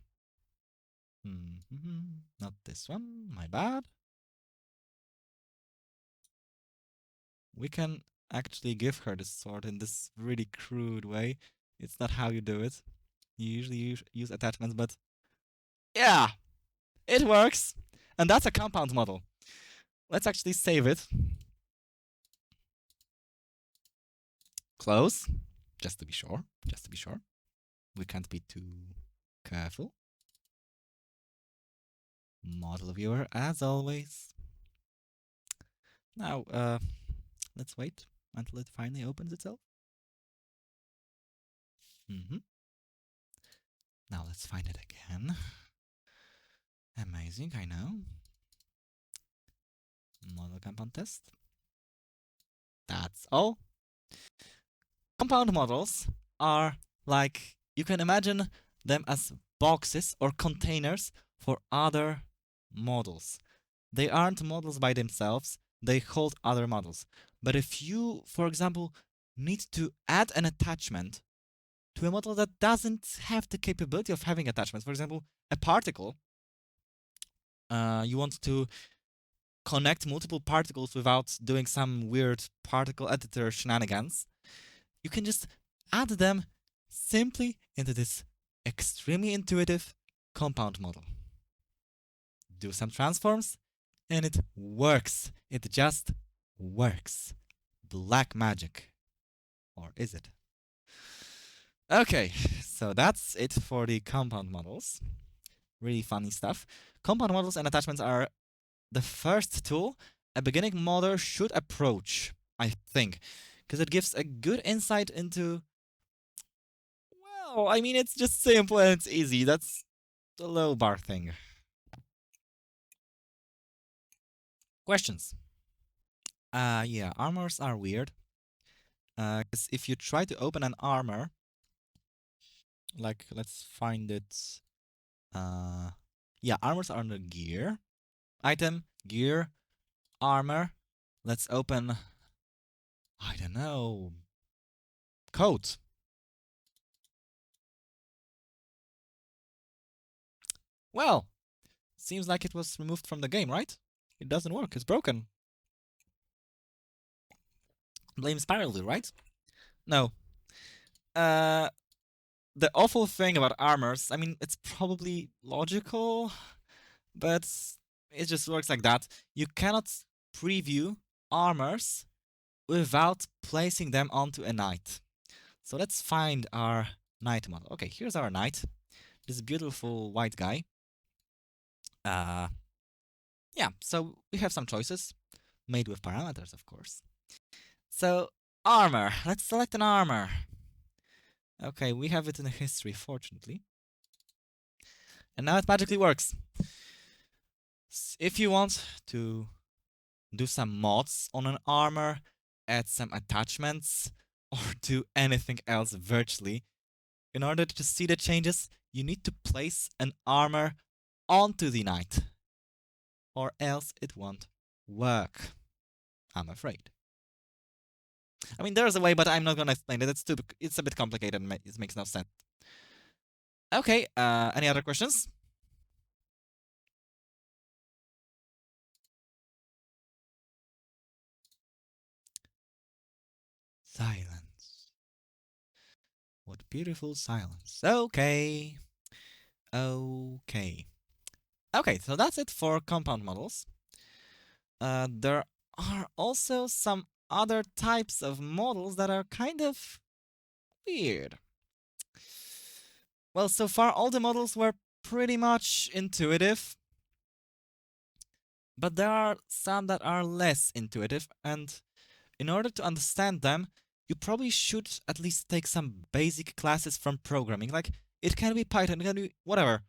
Not this one, my bad. We can actually give her this sword in this really crude way. It's not how you do it. You usually use attachments, but yeah, it works. And that's a compound model. Let's actually save it. Close, just to be sure. Just to be sure. We can't be too careful. Model viewer, as always. Now, let's wait until it finally opens itself. Now let's find it again. Amazing, I know. Model compound test. That's all. Compound models are like, you can imagine them as boxes or containers for other models. They aren't models by themselves, they hold other models. But if you, for example, need to add an attachment to a model that doesn't have the capability of having attachments, for example, a particle, you want to connect multiple particles without doing some weird particle editor shenanigans, you can just add them simply into this extremely intuitive compound model. Do some transforms, and it works. It just works. Black magic. Or is it? Okay, so that's it for the compound models. Really funny stuff. Compound models and attachments are the first tool a beginning modder should approach, I think, because it gives a good insight into, well, I mean, it's just simple and it's easy. That's the low bar thing. Questions? Yeah, armors are weird. Because if you try to open an armor, like, let's find it. Yeah, armors are under gear. Item, gear, armor. Let's open, I don't know, coat. Well, seems like it was removed from the game, right? It doesn't work, it's broken. Blame Spiralview, right? No. The awful thing about armors, I mean, it's probably logical, but it just works like that. You cannot preview armors without placing them onto a knight. So let's find our knight model. Okay, here's our knight. This beautiful white guy. Yeah, so we have some choices made with parameters, of course. So armor, let's select an armor. Okay, we have it in the history, fortunately. And now it magically works. If you want to do some mods on an armor, add some attachments, or do anything else virtually, in order to see the changes, you need to place an armor onto the knight, or else it won't work, I'm afraid. I mean, there's a way, but I'm not gonna explain it. It's a bit complicated and it makes no sense. Okay, any other questions? Silence. What beautiful silence. Okay. Okay. Okay, so that's it for compound models. There are also some other types of models that are kind of weird. Well, so far all the models were pretty much intuitive, but there are some that are less intuitive, and in order to understand them, you probably should at least take some basic classes from programming. Like, it can be Python, it can be whatever.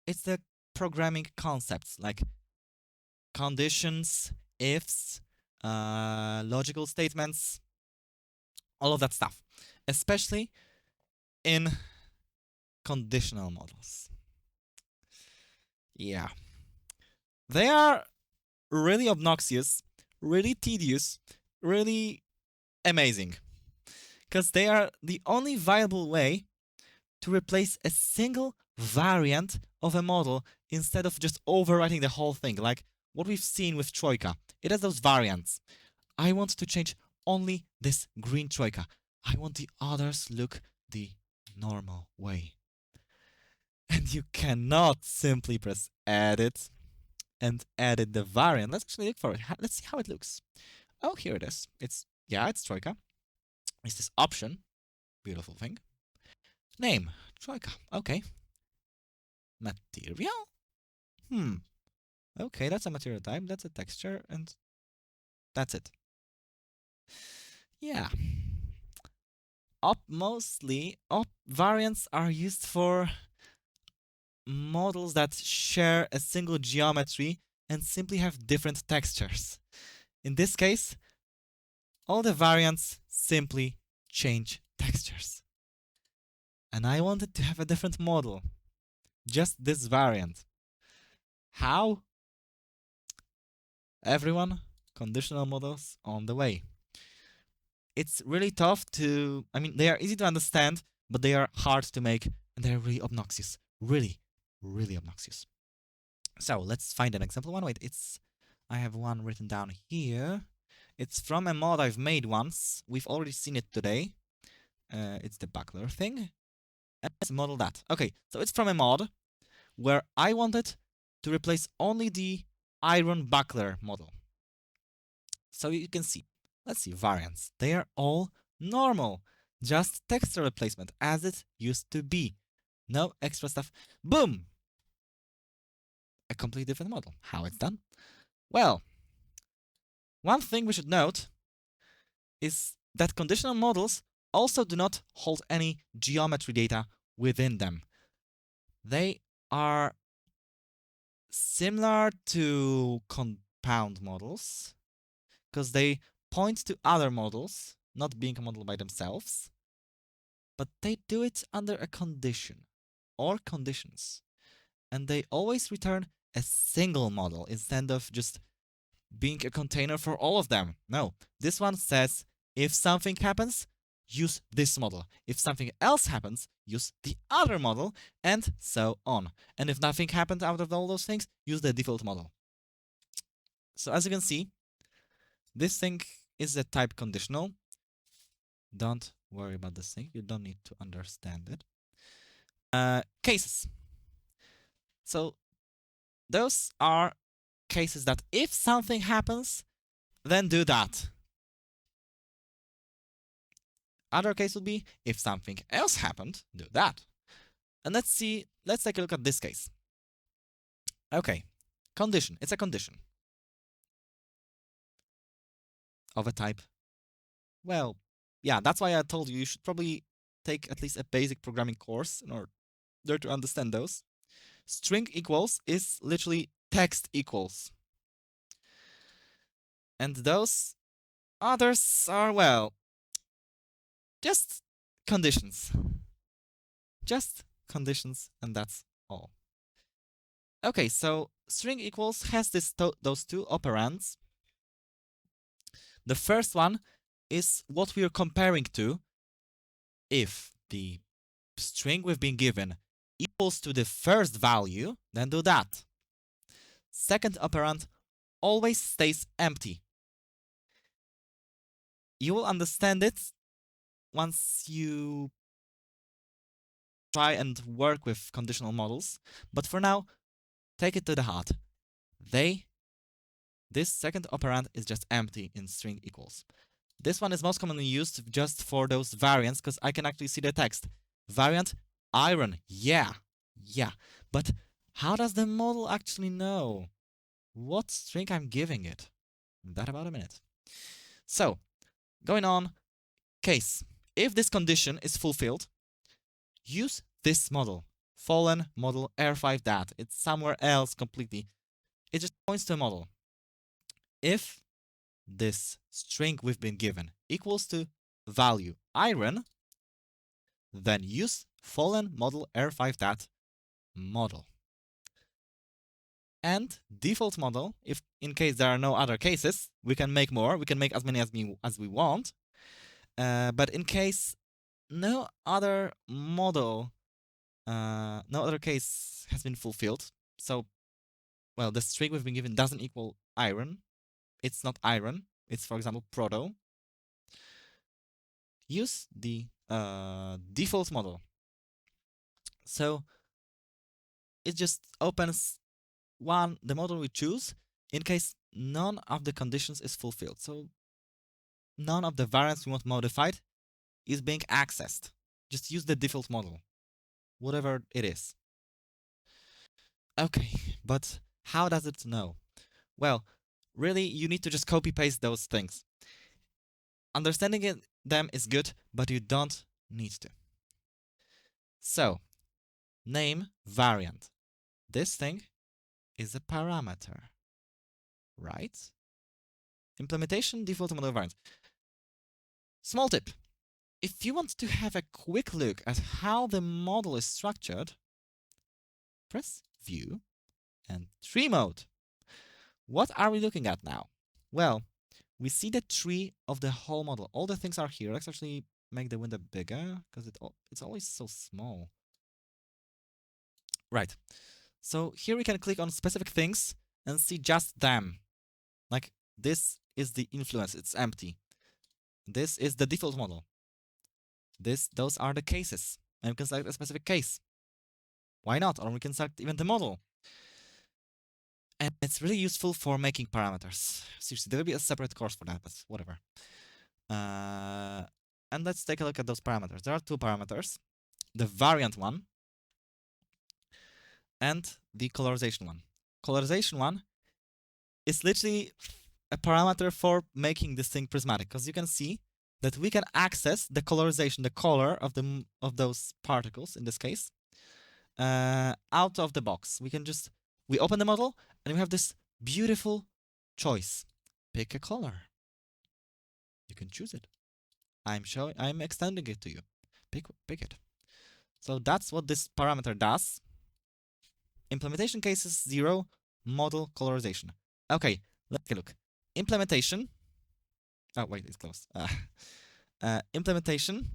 It's the programming concepts, like conditions, ifs, logical statements, all of that stuff, especially in conditional models. Yeah. They are really obnoxious, really tedious, really amazing, because they are the only viable way to replace a single variant of a model instead of just overwriting the whole thing, like what we've seen with Troika. It has those variants. I want to change only this green Troika. I want the others look the normal way. And you cannot simply press edit and edit the variant. Let's actually look for it. Let's see how it looks. Oh, here it is. It's Troika. It's this option. Beautiful thing. Name, Troika. Okay. Material? Okay, that's a material type. That's a texture, and that's it. Yeah. Op variants are used for models that share a single geometry and simply have different textures. In this case, all the variants simply change textures. And I wanted to have a different model. Just this variant. How? Everyone, conditional models on the way. It's really tough to, they are easy to understand, but they are hard to make, and they're really obnoxious. Really, really obnoxious. So let's find an example one. Wait, I have one written down here. It's from a mod I've made once. We've already seen it today. It's the buckler thing. And let's model that. Okay, so it's from a mod where I wanted to replace only the iron buckler model. So you can see. Let's see, variants. They are all normal. Just texture replacement as it used to be. No extra stuff. Boom! A completely different model. How it's done? Well, one thing we should note is that conditional models also do not hold any geometry data within them. They are similar to compound models because they point to other models, not being a model by themselves, but they do it under a condition or conditions. And they always return a single model instead of just being a container for all of them. No, this one says if something happens, use this model. If something else happens, use the other model, and so on. And if nothing happened out of all those things, use the default model. So as you can see, this thing is a type conditional. Don't worry about this thing. You don't need to understand it. Cases. So those are cases that if something happens, then do that. Other case would be if something else happened, do that. And let's take a look at this case. Okay, condition. It's a condition of a type. Well, yeah, that's why I told you should probably take at least a basic programming course in order to understand those. String equals is literally text equals. And those others are, well, just conditions. Just conditions, and that's all. Okay, so string equals has those two operands. The first one is what we are comparing to. If the string we've been given equals to the first value, then do that. Second operand always stays empty. You will understand it once you try and work with conditional models, but for now, take it to the heart. They this second operand is just empty in string equals. This one is most commonly used just for those variants, because I can actually see the text. Variant iron, yeah. But how does the model actually know what string I'm giving it? That about a minute. So, going on, case. If this condition is fulfilled, use this model. Fallen model R5 dat. It's somewhere else completely. It just points to a model. If this string we've been given equals to value iron, then use fallen model R5 dat model. And default model, if in case there are no other cases, we can make more. We can make as many as we want. But in case no other model, no other case has been fulfilled, so, well, the string we've been given doesn't equal iron. It's not iron. It's, for example, proto. Use the default model. So it just opens the model we choose in case none of the conditions is fulfilled. So none of the variants we want modified is being accessed. Just use the default model, whatever it is. Okay, but how does it know? Well, really, you need to just copy-paste those things. Understanding them is good, but you don't need to. So, name variant. This thing is a parameter, right? Implementation default model variant. Small tip. If you want to have a quick look at how the model is structured, press View and Tree Mode. What are we looking at now? Well, we see the tree of the whole model. All the things are here. Let's actually make the window bigger because it's always so small. Right. So here we can click on specific things and see just them. Like this is the influence. It's empty. This is the default model. Those are the cases. And we can select a specific case. Why not? Or we can select even the model. And it's really useful for making parameters. Seriously, there will be a separate course for that, but whatever. And let's take a look at those parameters. There are two parameters. The variant one and the colorization one. Colorization one is literally a parameter for making this thing prismatic, because you can see that we can access the colorization, the color of those particles, in this case, out of the box. We open the model and we have this beautiful choice. Pick a color. You can choose it. I'm extending it to you. Pick it. So that's what this parameter does. Implementation cases 0, model colorization. Okay, let's take a look. Implementation. Oh, wait, it's closed. Implementation.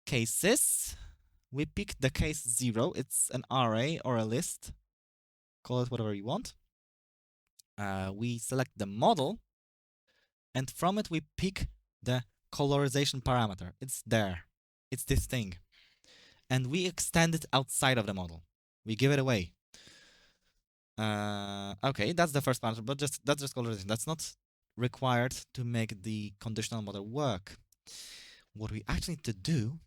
Cases. We pick the case 0. It's an array or a list. Call it whatever you want. We select the model, and from it we pick the colorization parameter. It's there. It's this thing. And we extend it outside of the model. We give it away. Okay, that's the first parameter, but that's just colorization. That's not required to make the conditional model work. What we actually need to do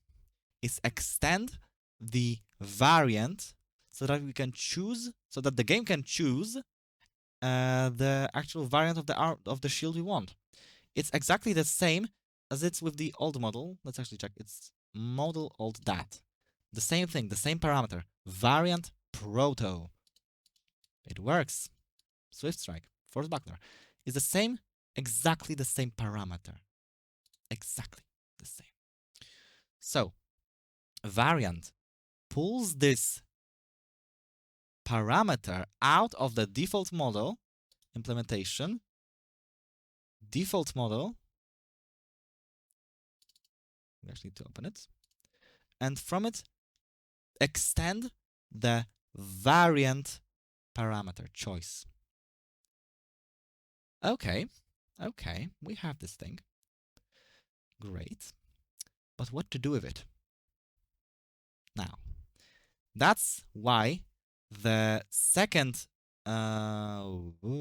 is extend the variant so that we can choose, so that the game can choose the actual variant of the shield we want. It's exactly the same as it's with the old model. Let's actually check. It's model old dat. The same thing, the same parameter. Variant proto. It works. Swift strike, force buckler. It's the same, exactly the same parameter. Exactly the same. So, variant pulls this parameter out of the default model implementation. Default model. We actually need to open it. And from it, extend the variant parameter choice. Okay, we have this thing. Great. But what to do with it? Now, that's why the second operand,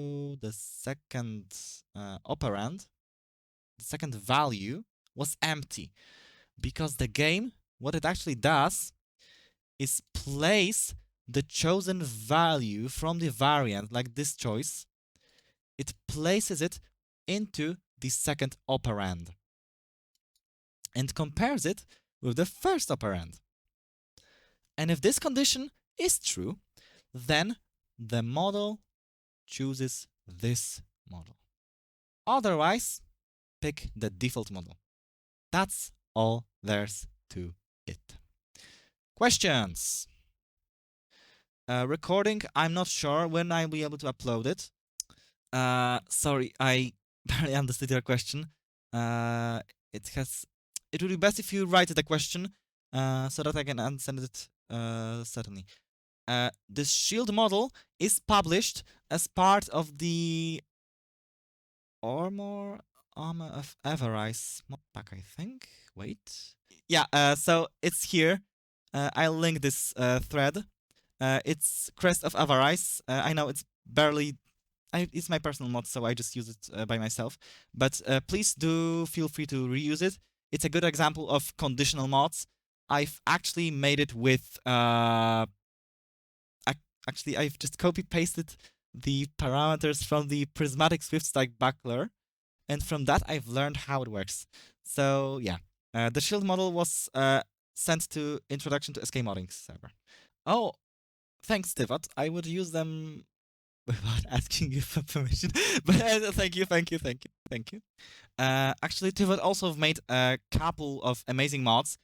the second value was empty, because the game, what it actually does is place the chosen value from the variant, like this choice, it places it into the second operand and compares it with the first operand. And if this condition is true, then the model chooses this model. Otherwise, pick the default model. That's all there's to it. Questions? Recording, I'm not sure when I'll be able to upload it. Sorry, I barely understood your question. It would be best if you write the question so that I can understand it certainly. This shield model is published as part of the Armor of Avarice mod pack, I think. Wait. Yeah, so it's here. I'll link this thread. It's Crest of Avarice. I know it's barely... it's my personal mod, so I just use it by myself. But please do feel free to reuse it. It's a good example of conditional mods. I've actually made it with... actually, I've just copy-pasted the parameters from the Prismatic Swift Stack buckler, and from that I've learned how it works. So yeah, the shield model was sent to Introduction to SK Modding server. Oh, thanks, Tivot. I would use them without asking you for permission. But thank you. Actually, Tivot also made a couple of amazing mods,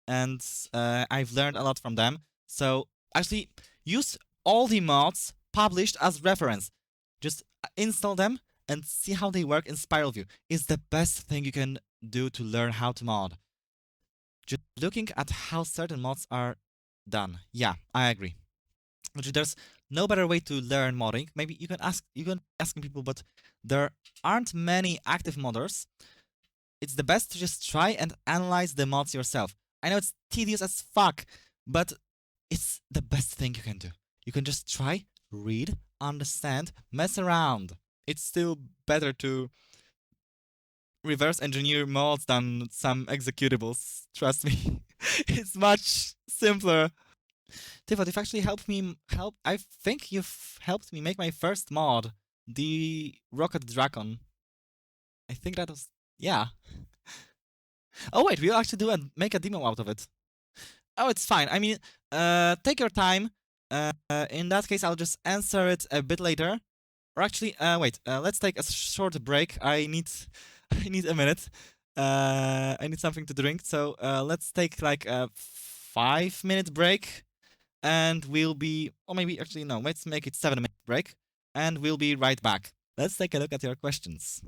and I've learned a lot from them. So actually, use all the mods published as reference. Just install them and see how they work in Spiralview. It's the best thing you can do to learn how to mod. Just looking at how certain mods are done. Yeah, I agree. Actually, there's no better way to learn modding. Maybe you can ask people, but there aren't many active modders. It's the best to just try and analyze the mods yourself. I know it's tedious as fuck, but it's the best thing you can do. You can just try, read, understand, mess around. It's still better to reverse engineer mods than some executables. Trust me. It's much simpler. Tivot, you've actually I think you've helped me make my first mod, the Rocket Dragon. I think that was, yeah. Oh wait, we'll actually make a demo out of it. Oh, it's fine. I mean, take your time. In that case, I'll just answer it a bit later. Or actually, wait. Let's take a short break. I need a minute. I need something to drink. So let's take like a 5-minute break, and we'll be, or maybe actually no. Let's make it 7-minute break, and we'll be right back. Let's take a look at your questions.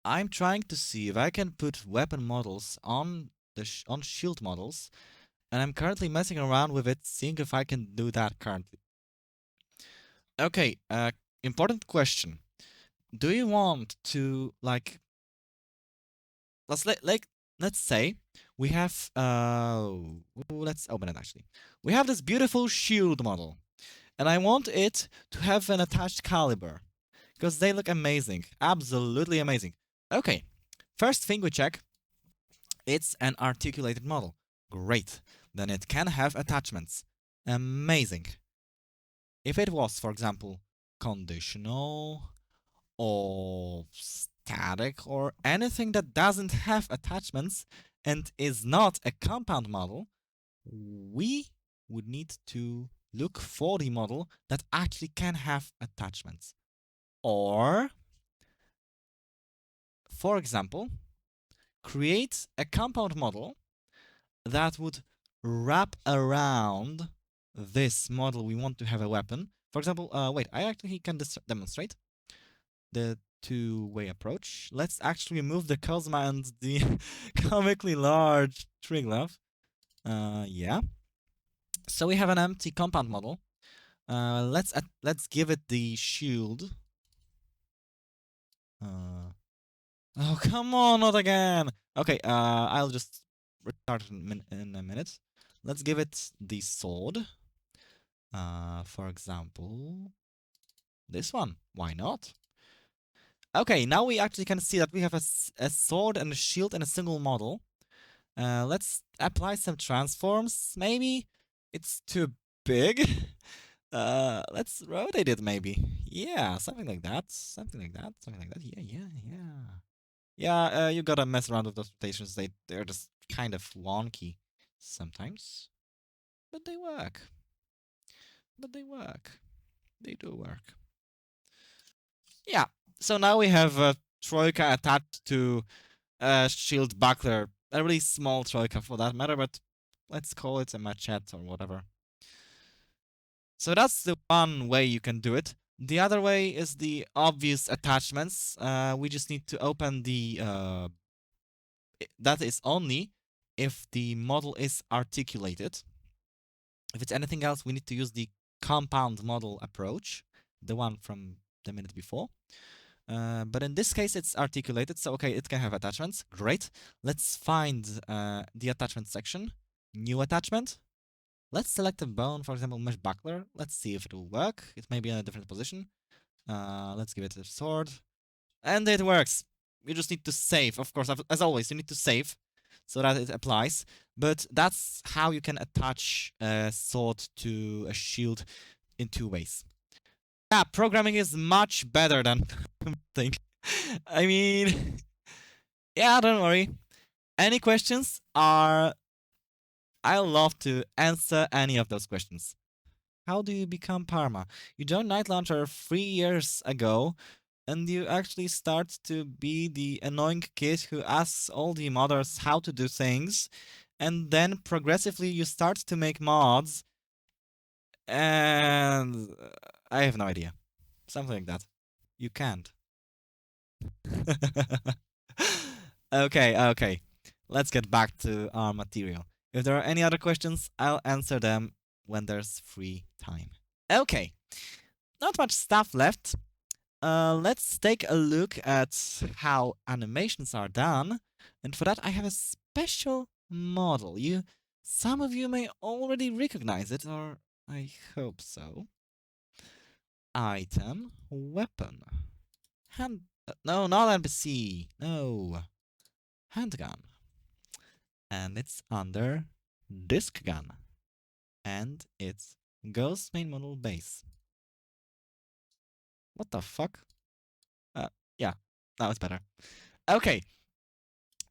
I'm trying to see if I can put weapon models on shield models, and I'm currently messing around with it, seeing if I can do that currently. Okay, important question. Do you want to, like, let's say we have let's open it actually. We have this beautiful shield model, and I want it to have an attached caliber because they look amazing, absolutely amazing. Okay, first thing we check, it's an articulated model. Great. Then it can have attachments. Amazing. If it was, for example, conditional or static or anything that doesn't have attachments and is not a compound model, we would need to look for the model that actually can have attachments. Or, for example, create a compound model that would wrap around this model we want to have a weapon. For example, wait, I actually can demonstrate the two-way approach. Let's actually remove the Cosma and the comically large tree glove. Yeah. So we have an empty compound model. Let's give it the shield. Oh, come on, not again. Okay, I'll just restart in a minute. Let's give it the sword. For example, this one. Why not? Okay, now we actually can see that we have a sword and a shield in a single model. Let's apply some transforms, maybe? It's too big. Let's rotate it, maybe. Yeah, something like that. Something like that. Something like that. Yeah. Yeah, you gotta mess around with those rotations. They're just kind of wonky sometimes. But they work. They do work. Yeah, so now we have a troika attached to a shield buckler. A really small troika for that matter, but let's call it a machete or whatever. So that's the one way you can do it. The other way is the obvious attachments. We just need to open the... that is only if the model is articulated. If it's anything else, we need to use the compound model approach, the one from the minute before. But in this case, it's articulated, so okay, it can have attachments. Great. Let's find the attachment section. New attachment. Let's select a bone, for example, mesh buckler. Let's see if it will work. It may be in a different position. Let's give it a sword. And it works. You just need to save. Of course, as always, you need to save so that it applies. But that's how you can attach a sword to a shield in two ways. Yeah, programming is much better than I think. I mean, yeah, don't worry. Any questions are... I love to answer any of those questions. How do you become Parma? You joined Night Launcher 3 years ago, and you actually start to be the annoying kid who asks all the modders how to do things, and then progressively you start to make mods, and I have no idea. Something like that. You can't. Okay. Let's get back to our material. If there are any other questions, I'll answer them when there's free time. Okay, not much stuff left. Let's take a look at how animations are done. And for that, I have a special model. Some of you may already recognize it, or I hope so. Item, weapon, no, not NPC. No, handgun. And it's under disc gun. And it's Ghost main model base. What the fuck? Yeah, now it's better. Okay.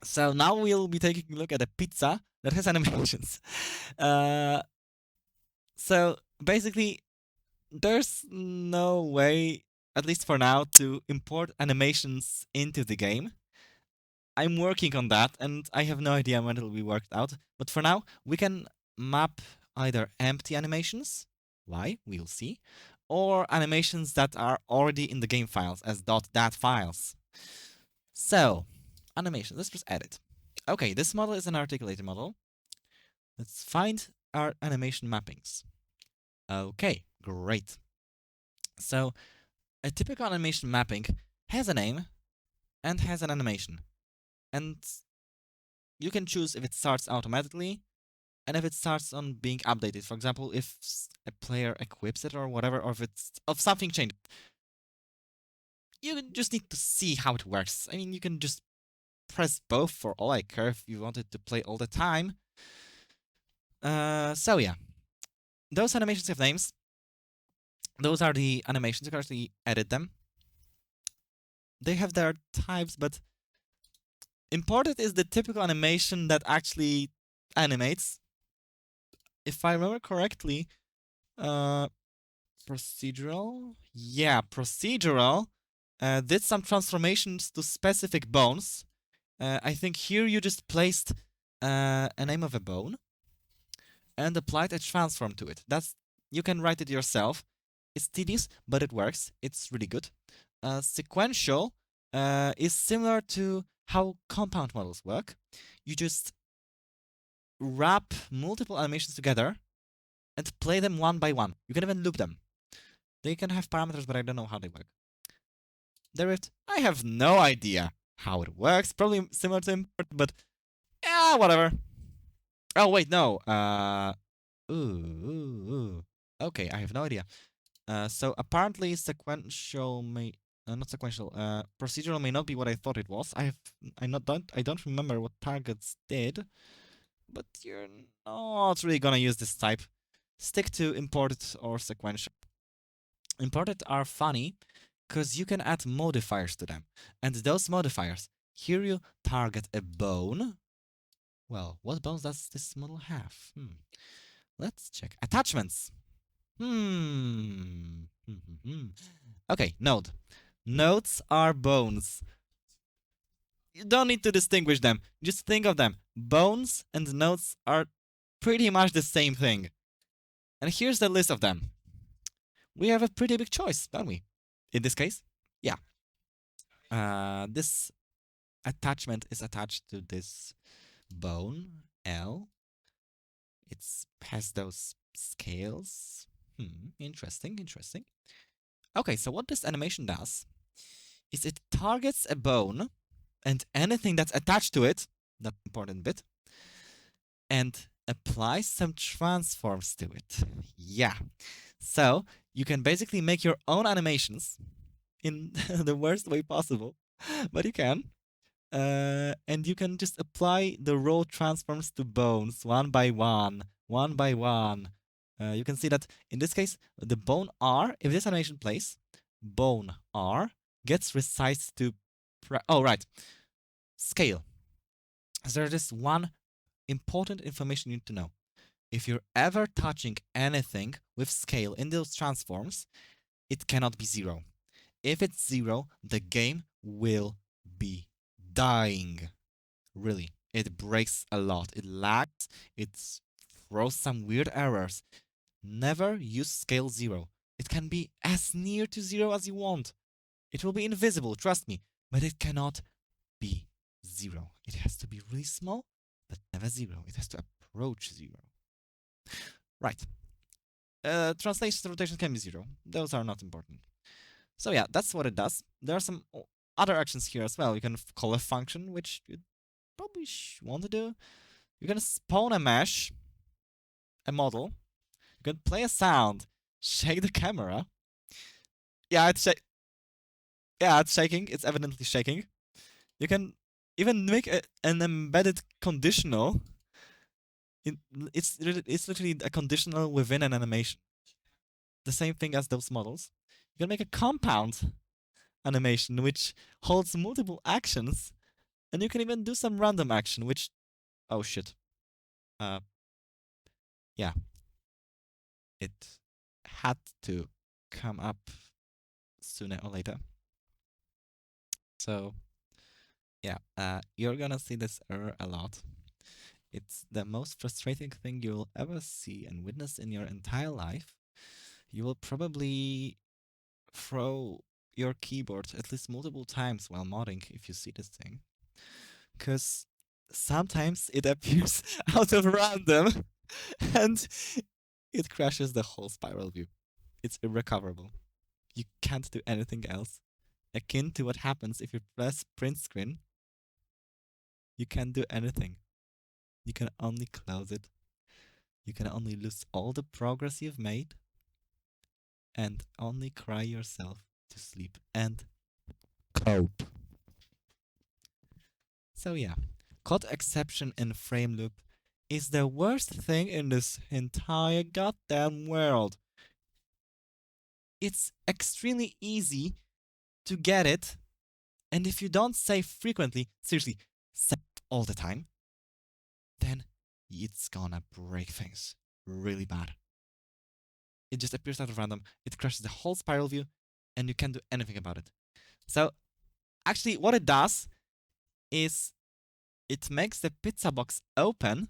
So now we'll be taking a look at a pizza that has animations. So basically, there's no way, at least for now, to import animations into the game. I'm working on that, and I have no idea when it'll be worked out. But for now, we can map either empty animations, why, we'll see, or animations that are already in the game files as .dat files. So, animation, let's just edit. Okay, this model is an articulated model. Let's find our animation mappings. Okay, great. So, a typical animation mapping has a name and has an animation. And you can choose if it starts automatically and if it starts on being updated. For example, if a player equips it or whatever, or if something changed. You just need to see how it works. I mean, you can just press both for all I care if you wanted to play all the time. So yeah, those animations have names. Those are the animations. You can actually edit them. They have their types, but imported is the typical animation that actually animates. If I remember correctly, procedural? Yeah, procedural did some transformations to specific bones. I think here you just placed a name of a bone and applied a transform to it. You can write it yourself. It's tedious, but it works. It's really good. Sequential is similar to how compound models work. You just wrap multiple animations together and play them one by one. You can even loop them. They can have parameters, but I don't know how they work. Derived, I have no idea how it works. Probably similar to import, but yeah, whatever. Oh wait, no. Okay, I have no idea. So apparently sequential may not sequential. Procedural may not be what I thought it was. I don't remember what targets did, but you're not really gonna use this type. Stick to imported or sequential. Imported are funny because you can add modifiers to them, and those modifiers. Here you target a bone. Well, what bones does this model have? Let's check. Attachments. Okay, node. Nodes are bones. You don't need to distinguish them. Just think of them. Bones and nodes are pretty much the same thing. And here's the list of them. We have a pretty big choice, don't we? In this case, yeah. This attachment is attached to this bone, L. It has those scales. Interesting. Okay, so what this animation does is it targets a bone and anything that's attached to it, that important bit, and applies some transforms to it. Yeah. So you can basically make your own animations in the worst way possible, but you can. And you can just apply the raw transforms to bones one by one. You can see that in this case, the bone R, if this animation plays, bone R gets resized to. Oh, right. Scale. So there's this one important information you need to know. If you're ever touching anything with scale in those transforms, it cannot be 0. If it's 0, the game will be dying. Really, it breaks a lot. It lags, it throws some weird errors. Never use scale 0. It can be as near to 0 as you want. It will be invisible, trust me, but it cannot be 0. It has to be really small, but never 0. It has to approach 0. Right. Translation rotation can be 0. Those are not important. So yeah, that's what it does. There are some other actions here as well. You can call a function, which you probably want to do. You can spawn a mesh, a model. You can play a sound, shake the camera. Yeah, it's shaking. It's evidently shaking. You can even make an embedded conditional. It's literally a conditional within an animation. The same thing as those models. You can make a compound animation which holds multiple actions, and you can even do some random action, which, oh shit, yeah, it had to come up sooner or later. So yeah, you're gonna see this error a lot. It's the most frustrating thing you'll ever see and witness in your entire life. You will probably throw your keyboard at least multiple times while modding if you see this thing. Because sometimes it appears out of random and it crashes the whole Spiralview. It's irrecoverable. You can't do anything else. Akin to what happens if you press print screen, you can't do anything. You can only close it. You can only lose all the progress you've made and only cry yourself to sleep and cope. So yeah, code exception in frame loop is the worst thing in this entire goddamn world. It's extremely easy to get it, and if you don't save frequently, seriously, save all the time, then it's gonna break things really bad. It just appears out of random, it crashes the whole Spiralview, and you can't do anything about it. So, actually, what it does is it makes the pizza box open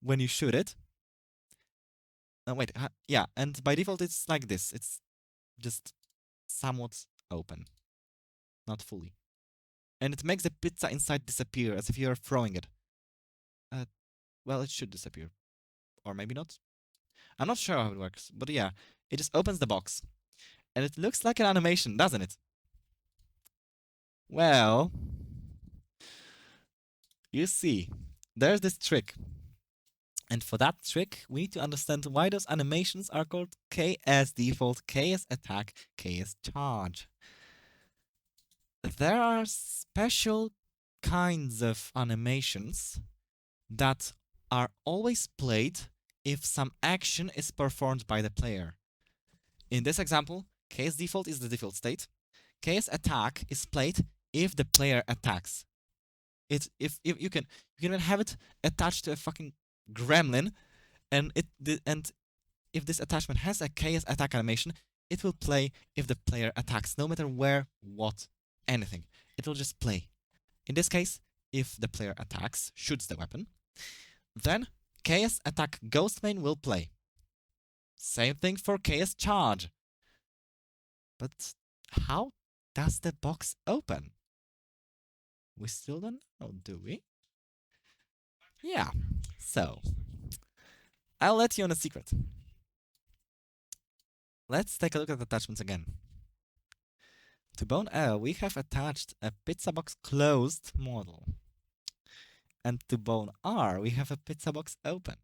when you shoot it. Wait, yeah, and by default it's like this. It's just somewhat open, not fully. And it makes the pizza inside disappear as if you're throwing it. Well, it should disappear. Or maybe not. I'm not sure how it works, but yeah, it just opens the box. And it looks like an animation, doesn't it? Well, you see, there's this trick. And for that trick, we need to understand why those animations are called KS default, KS attack, KS charge. There are special kinds of animations that are always played if some action is performed by the player. In this example, KS default is the default state. KS attack is played if the player attacks. If you can even have it attached to a fucking gremlin, and if this attachment has a KS attack animation, it will play if the player attacks, no matter where, what, anything. It will just play. In this case, if the player attacks, shoots the weapon, then KS attack ghost main will play. Same thing for KS charge. But how does the box open? We still don't know, do we? Yeah, so I'll let you on a secret. Let's take a look at the attachments again. To bone L, we have attached a pizza box closed model. And to bone R, we have a pizza box open.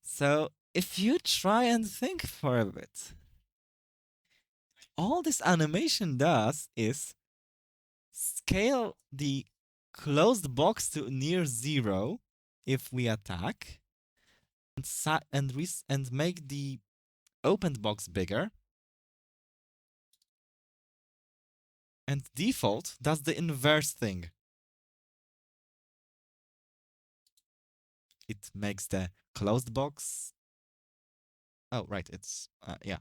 So if you try and think for a bit, all this animation does is scale the closed box to near 0 if we attack, and make the opened box bigger. And default does the inverse thing. It makes the closed box... Oh, right, it's... yeah.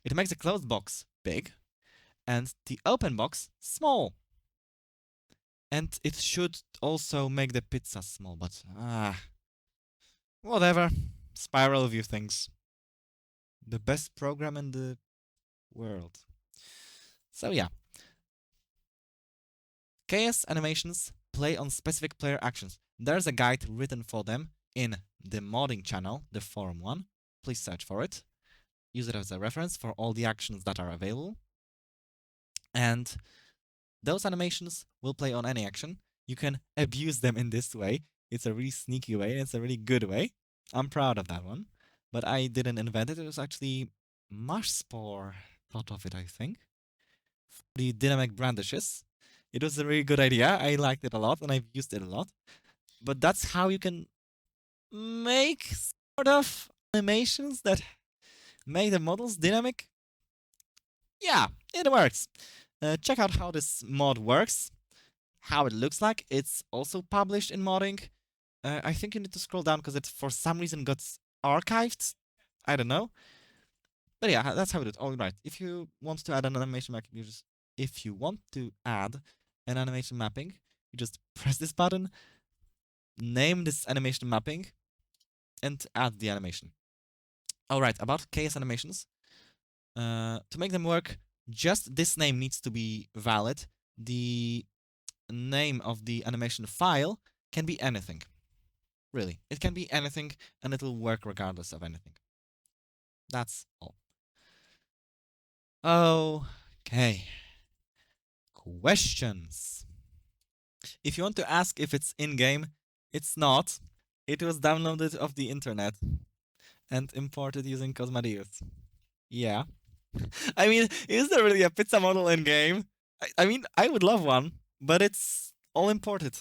It makes the closed box big and the open box small. And it should also make the pizza small, but... whatever. Spiralview things. The best program in the world. So yeah. KS animations play on specific player actions. There's a guide written for them in the modding channel, the forum one. Please search for it. Use it as a reference for all the actions that are available. And those animations will play on any action. You can abuse them in this way. It's a really sneaky way, and it's a really good way. I'm proud of that one. But I didn't invent it. It was actually Marspor thought of it, I think. The dynamic brandishes. It was a really good idea. I liked it a lot, and I've used it a lot. But that's how you can make sort of animations that make the models dynamic. Yeah, it works. Check out how this mod works, how it looks like. It's also published in modding. I think you need to scroll down because it for some reason got archived. I don't know. But yeah, that's how it is. All right. If you want to add an animation mapping, you just press this button, name this animation mapping, and add the animation. All right. About KS animations, to make them work, just this name needs to be valid. The name of the animation file can be anything. Really, it can be anything, and it'll work regardless of anything. That's all. Okay. Questions. If you want to ask if it's in-game, it's not. It was downloaded off the internet and imported using Cosmadius. Yeah. I mean, is there really a pizza model in-game? I mean, I would love one, but it's all imported.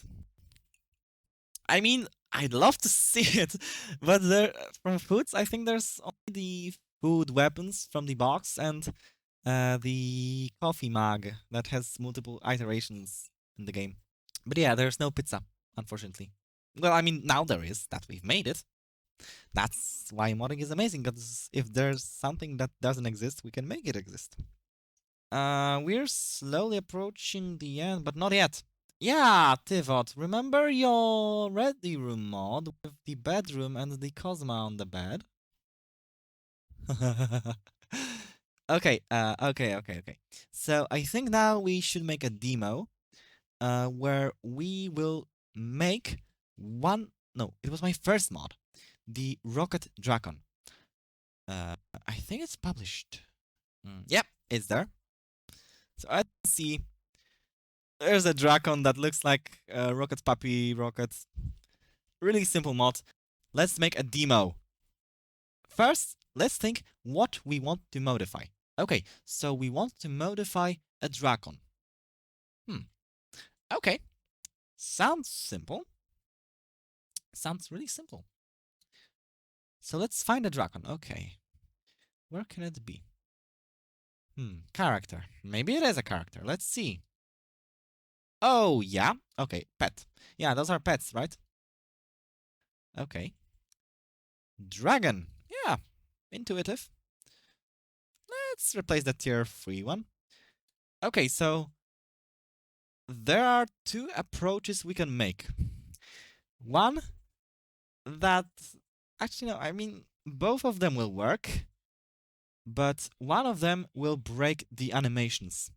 I mean, I'd love to see it, but there, from foods, I think there's only the food weapons from the box and the coffee mug that has multiple iterations in the game. But yeah, there's no pizza, unfortunately. Well, I mean, now there is, that we've made it. That's why modding is amazing, because if there's something that doesn't exist, we can make it exist. We're slowly approaching the end, but not yet. Yeah, Tivot, remember your ready room mod with the bedroom and the Cosma on the bed? Okay, okay. So I think now we should make a demo where we will make one... No, it was my first mod, the Rocket Dragon. I think it's published. Yep, it's there. So I see there's a Dragon that looks like Rocket Puppy Rocket. Really simple mod. Let's make a demo. First, let's think what we want to modify. Okay, so we want to modify a dragon. Okay, sounds simple. Sounds really simple. So let's find a dragon. Okay, where can it be? Character. Maybe it is a character. Let's see. Oh, yeah. Okay, pet. Yeah, those are pets, right? Okay. Dragon. Yeah, intuitive. Let's replace the tier 3 one. Okay, so there are two approaches we can make. One that actually no, I mean both of them will work, but one of them will break the animations.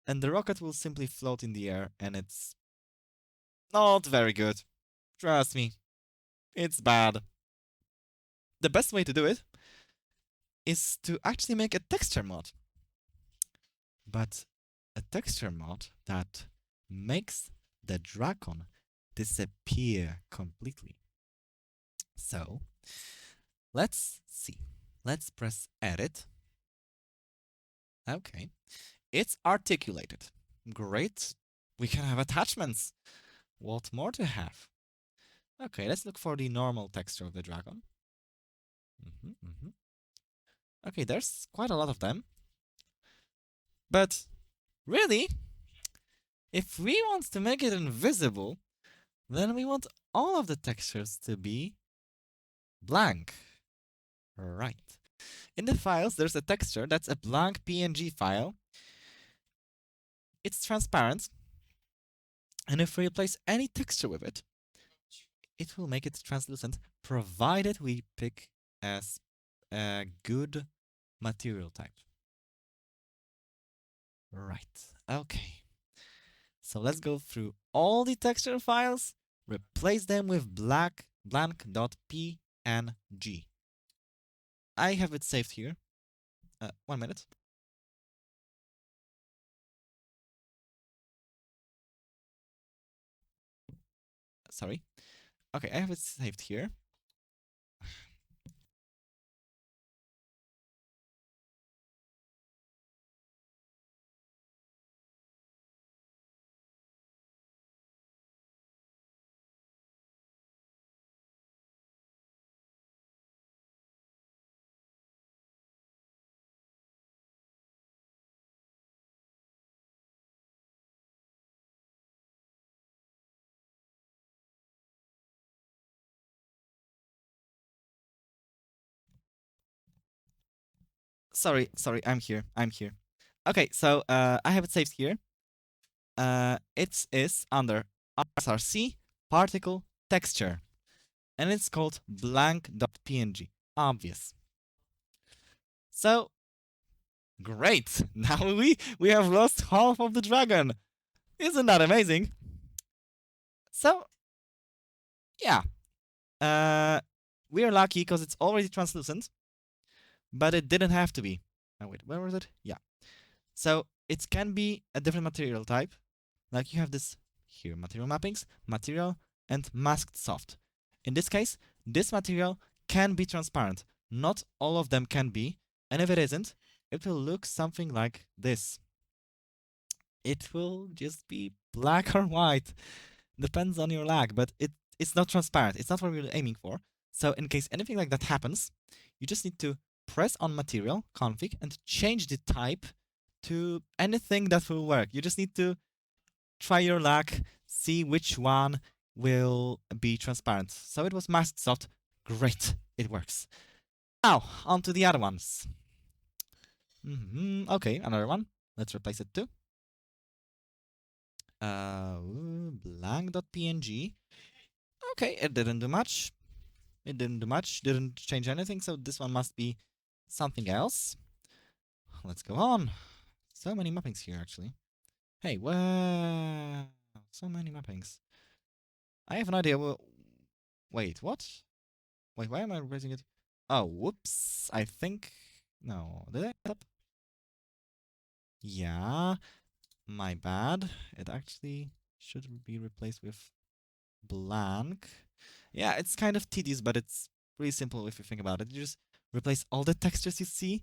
And the rocket will simply float in the air, and it's not very good. Trust me, it's bad. The best way to do it is to actually make a texture mod. But a texture mod that makes the dragon disappear completely. So, let's see. Let's press edit. Okay. It's articulated. Great. We can have attachments. What more to have? Okay, let's look for the normal texture of the dragon. Okay, there's quite a lot of them. But really, if we want to make it invisible, then we want all of the textures to be blank. Right. In the files, there's a texture that's a blank PNG file. It's transparent. And if we replace any texture with it, it will make it translucent, provided we pick as a good material type. Right. Okay. So let's go through all the texture files, replace them with blank.png. I have it saved here. 1 minute. Sorry. Okay, I have it saved here. Sorry, I'm here. Okay, so I have it saved here. It is under src particle texture, and it's called blank.png. Obvious. So great. Now we have lost half of the dragon. Isn't that amazing? So yeah, we are lucky because it's already translucent, but it didn't have to be. Oh wait, where was it? Yeah. So it can be a different material type. Like you have this here, material mappings, material, and masked soft. In this case, this material can be transparent. Not all of them can be, and if it isn't, it will look something like this. It will just be black or white. Depends on your lag, but it's not transparent. It's not what we're aiming for. So in case anything like that happens, you just need to press on material, config, and change the type to anything that will work. You just need to try your luck, see which one will be transparent. So it was masked soft. Great, it works. Now, on to the other ones. Okay, another one. Let's replace it too. Blank.png. Okay, it didn't do much. Didn't change anything, so this one must be something else. Let's go on. So many mappings here, actually. Hey, wow. So many mappings. I have no idea. Wait, what? Wait, why am I raising it? Oh, whoops. I think... No, did I up? Yeah, my bad. It actually should be replaced with blank. Yeah, it's kind of tedious, but it's pretty simple if you think about it. You just replace all the textures you see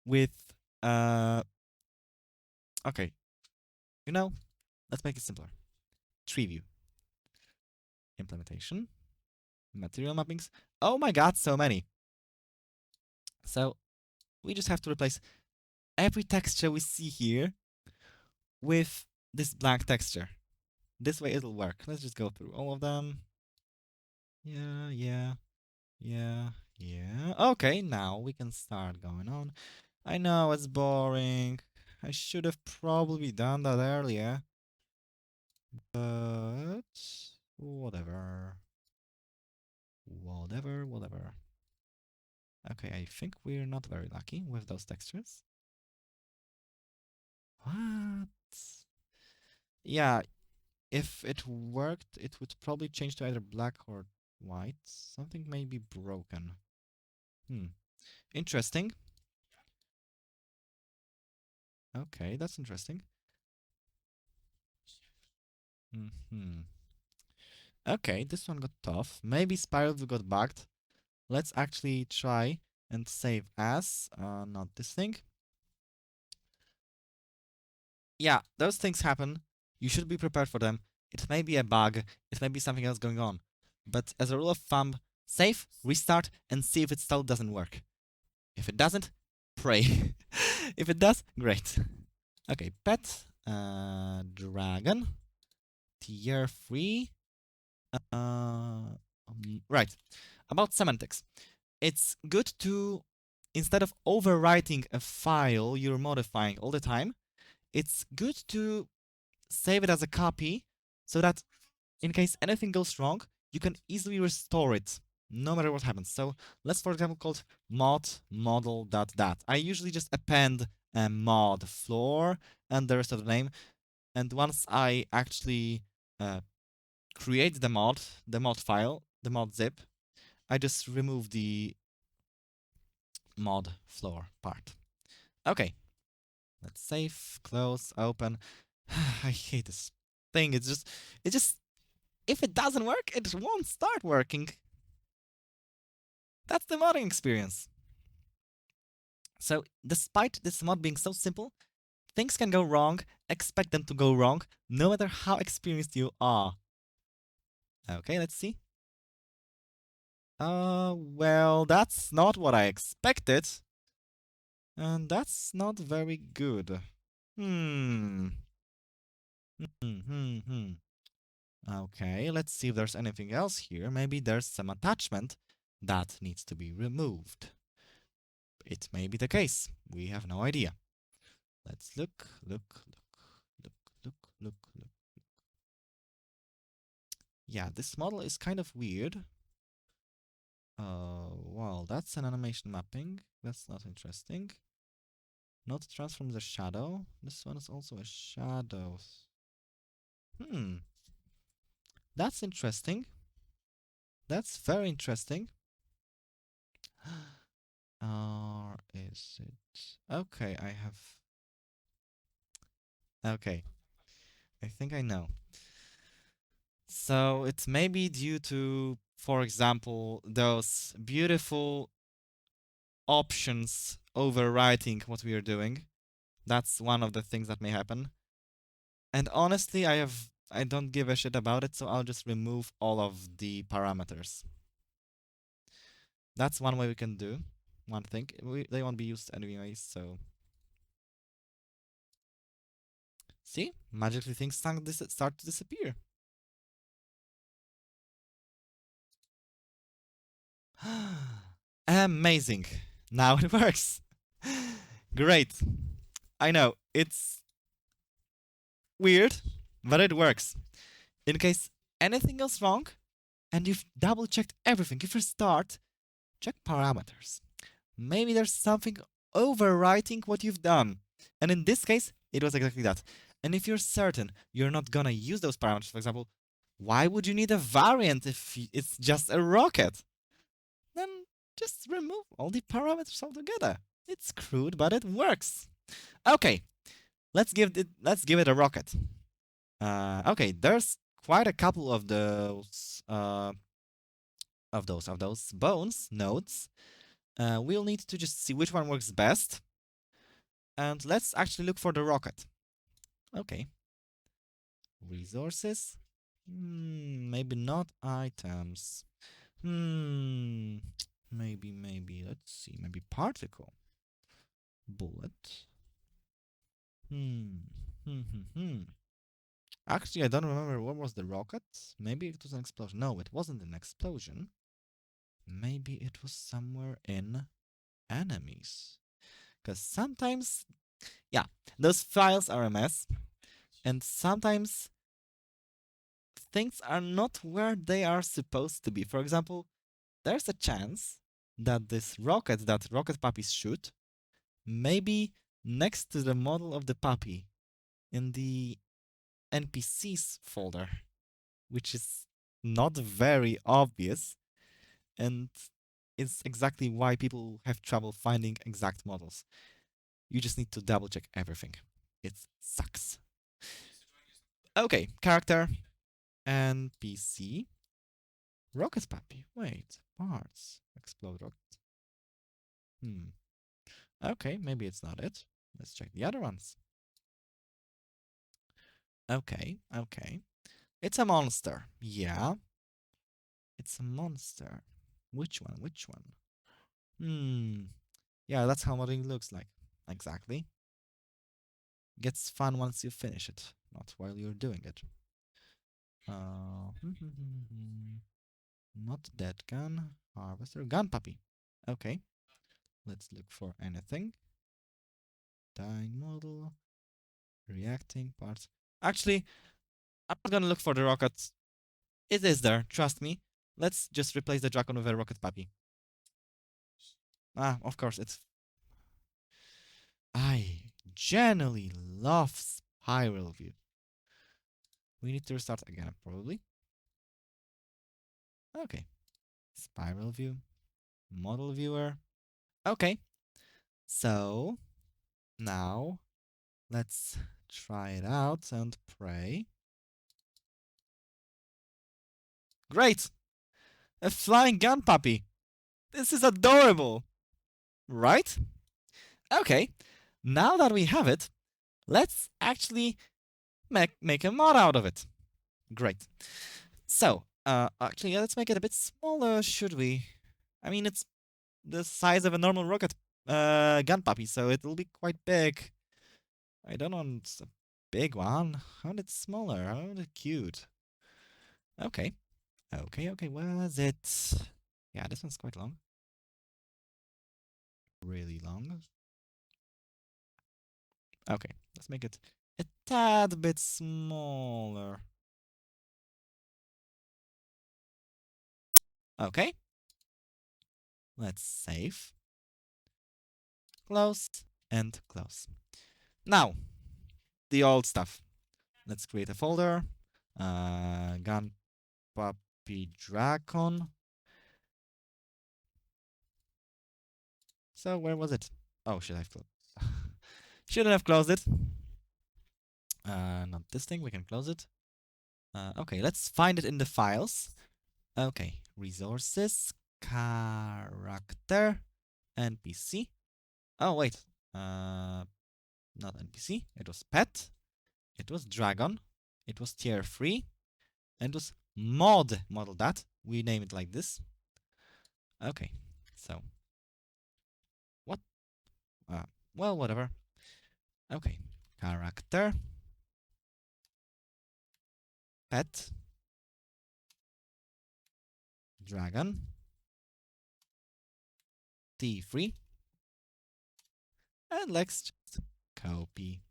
with okay, you know, let's make it simpler. Tree view. Implementation. Material mappings. Oh my god, so many. So we just have to replace every texture we see here with this blank texture. This way it'll work. Let's just go through all of them. Yeah. Okay, now we can start going on. I know it's boring. I should have probably done that earlier. But whatever. Okay, I think we're not very lucky with those textures. What? Yeah, if it worked, it would probably change to either black or white. Something may be broken. Interesting. Okay, that's interesting. Okay, this one got tough. Maybe Spiralview got bugged. Let's actually try and save as, not this thing. Yeah, those things happen. You should be prepared for them. It may be a bug. It may be something else going on. But as a rule of thumb, save, restart, and see if it still doesn't work. If it doesn't, pray. If it does, great. Okay, pet, dragon, tier 3. Right. About semantics. It's good to, instead of overwriting a file you're modifying all the time, it's good to save it as a copy so that in case anything goes wrong, you can easily restore it no matter what happens. So let's, for example, call model. I usually just append a mod floor and the rest of the name. And once I actually create the mod file, the mod zip, I just remove the mod floor part. Okay. Let's save, close, open. I hate this thing. It just, if it doesn't work, it won't start working. That's the modding experience. So, despite this mod being so simple, things can go wrong. Expect them to go wrong, no matter how experienced you are. Okay, let's see. Well, that's not what I expected. And that's not very good. Okay, let's see if there's anything else here. Maybe there's some attachment that needs to be removed. It may be the case. We have no idea. Let's look. Yeah, this model is kind of weird. Well, that's an animation mapping. That's not interesting. Not transform the shadow. This one is also a shadow. That's interesting. That's very interesting. Or is it? Okay, I have. Okay. I think I know. So it may be due to, for example, those beautiful options overwriting what we are doing. That's one of the things that may happen. And honestly, I don't give a shit about it, so I'll just remove all of the parameters. That's one way we can do. One thing. They won't be used anyways, so. See? Magically things start to disappear. Amazing. Now it works. Great. I know, it's weird, but it works. In case anything goes wrong, and you've double-checked everything, if you start, check parameters. Maybe there's something overwriting what you've done. And in this case, it was exactly that. And if you're certain you're not gonna use those parameters, for example, why would you need a variant if it's just a rocket? Then just remove all the parameters altogether. It's crude, but it works. Okay, let's give it a rocket. Okay, there's quite a couple of those bones nodes. We'll need to just see which one works best. And let's actually look for the rocket. Okay. Resources. Maybe not items. Maybe. Let's see. Maybe particle. Bullet. Hmm. Actually, I don't remember what was the rocket. Maybe it was an explosion. No, it wasn't an explosion. Maybe it was somewhere in enemies. Because sometimes, yeah, those files are a mess. And sometimes things are not where they are supposed to be. For example, there's a chance that this rocket that rocket puppies shoot may be next to the model of the puppy in the npcs folder, which is not very obvious, and it's exactly why people have trouble finding exact models. You just need to double check everything. It sucks. Okay, character, npc, rocket puppy. Wait, parts, explode rocket. Okay, maybe it's not it. Let's check the other ones. Okay. It's a monster. Yeah. It's a monster. Which one? Yeah, that's how modeling looks like. Exactly. Gets fun once you finish it, not while you're doing it. Not dead gun. Harvester. Gun puppy. Okay. Let's look for anything. Dying model. Reacting parts. Actually, I'm not gonna look for the rockets. It is there, trust me. Let's just replace the dragon with a rocket puppy. Of course, it's... I genuinely love Spiralview. We need to restart again, probably. Okay. Spiralview. Model viewer. Okay. So, now, let's try it out and pray. Great! A flying gun puppy! This is adorable! Right? Okay. Now that we have it, let's actually make a mod out of it. Great. So, actually, yeah, let's make it a bit smaller, should we? I mean, it's the size of a normal rocket gun puppy, so it'll be quite big. I don't want a big one. I want it smaller. I want it cute. Okay. Where is it? Yeah, this one's quite long. Really long. Okay, let's make it a tad bit smaller. Okay. Let's save. Close and close. Now, the old stuff. Let's create a folder. Gun puppy dragon. So where was it? Oh, should I have closed? Shouldn't have closed it. Not this thing. We can close it. Okay, let's find it in the files. Okay, resources, character, npc. Oh wait, not npc. It was pet. It was dragon. It was tier 3. And it was model that. We name it like this. Okay, so what? Well, whatever. Okay, character, pet, dragon, T3, and let's just copy.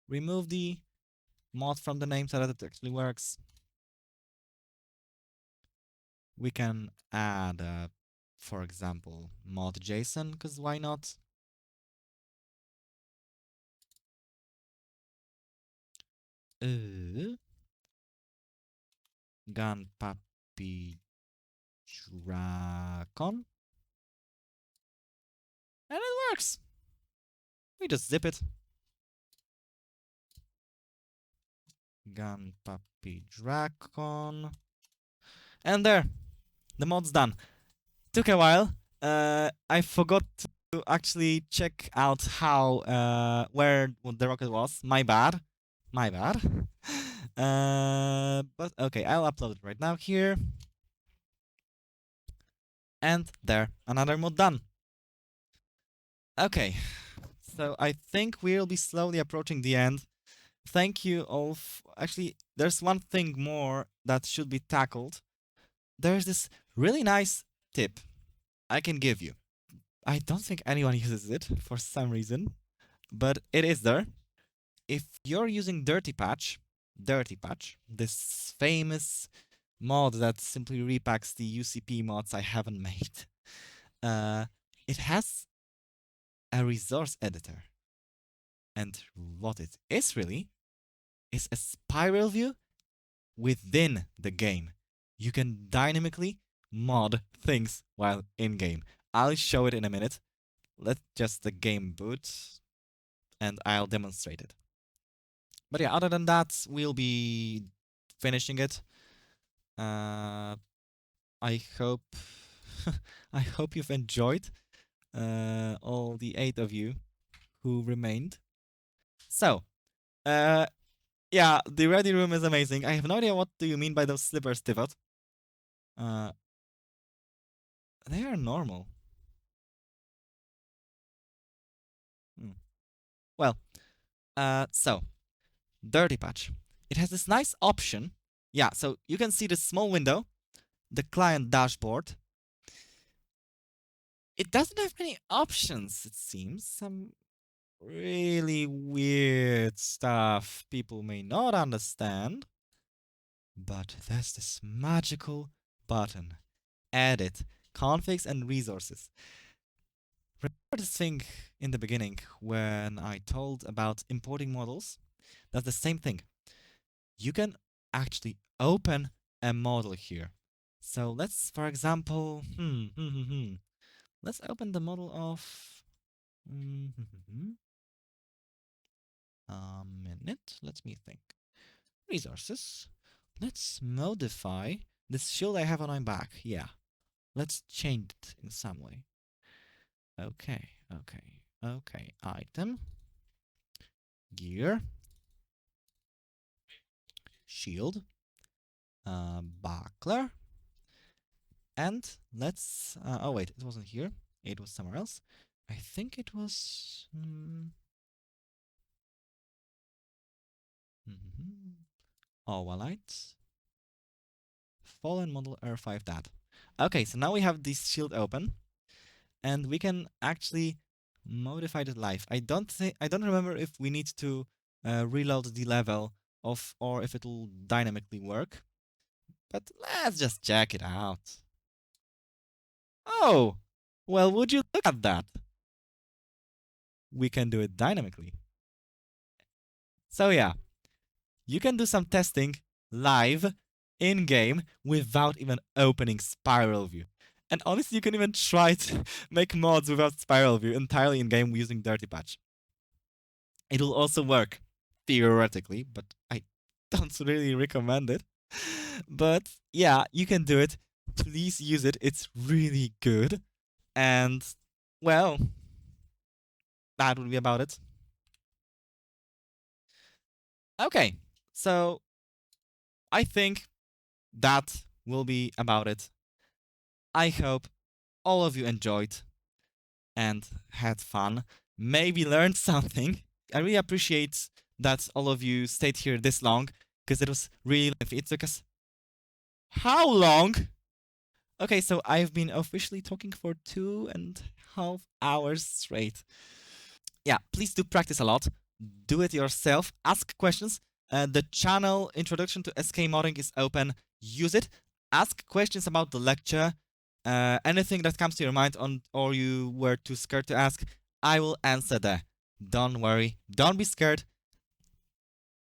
Remove the mod from the name so that it actually works. We can add, for example, mod.json, because why not? Gun puppy dragon. And it works. We just zip it. Gun Puppy Dracon. And there, the mod's done. Took a while. I forgot to actually check out how where the rocket was. My bad. My bad. But okay, I'll upload it right now here. And there, another mod done. Okay, so I think we'll be slowly approaching the end. Thank you all. Actually, there's one thing more that should be tackled. There's this really nice tip I can give you. I don't think anyone uses it for some reason, but it is there. If you're using DirtyPatch, this famous mod that simply repacks the UCP mods I haven't made, it has a resource editor. And what it is really is a spiral view within the game. You can dynamically mod things while in-game. I'll show it in a minute. Let just the game boot and I'll demonstrate it. But yeah, other than that, we'll be finishing it. I hope I hope you've enjoyed all the 8 of you who remained. So, yeah, the ready room is amazing. I have no idea what do you mean by those slippers, Tivot. They are normal. Well, so DirtyPatch. It has this nice option. Yeah, so you can see the small window, the client dashboard. It doesn't have many options, it seems. Some really weird stuff people may not understand. But there's this magical button. Edit, configs, and resources. Remember this thing in the beginning when I told about importing models? That's the same thing. You can actually open a model here. So let's, for example, let's open the model of a minute. Let me think. Resources. Let's modify this shield I have on my back. Yeah. Let's change it in some way. Okay. Item. Gear. Shield. Buckler. And let's... oh wait, it wasn't here. It was somewhere else. I think it was... Lights. Fallen model R5 dat. Okay, so now we have this shield open. And we can actually modify the life. I don't remember if we need to reload the level of or if it will dynamically work. But let's just check it out. Oh, well, would you look at that? We can do it dynamically. So yeah, you can do some testing live in-game without even opening Spiralview. And honestly, you can even try to make mods without Spiralview entirely in-game using DirtyPatch. It will also work, theoretically, but I don't really recommend it. But yeah, you can do it. Please use it. It's really good. And, well, that would be about it. Okay, so I think that will be about it. I hope all of you enjoyed and had fun, maybe learned something. I really appreciate that all of you stayed here this long, because it was really lengthy. It took us... How long? Okay, so I've been officially talking for 2.5 hours straight. Yeah, please do practice a lot. Do it yourself. Ask questions. The channel Introduction to SK Modding is open. Use it. Ask questions about the lecture. Anything that comes to your mind or you were too scared to ask, I will answer there. Don't worry. Don't be scared.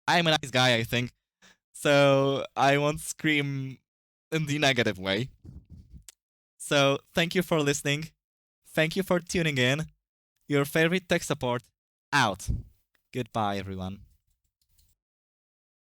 I'm a nice guy, I think. So I won't scream in the negative way. So thank you for listening. Thank you for tuning in. Your favorite tech support out. Goodbye, everyone.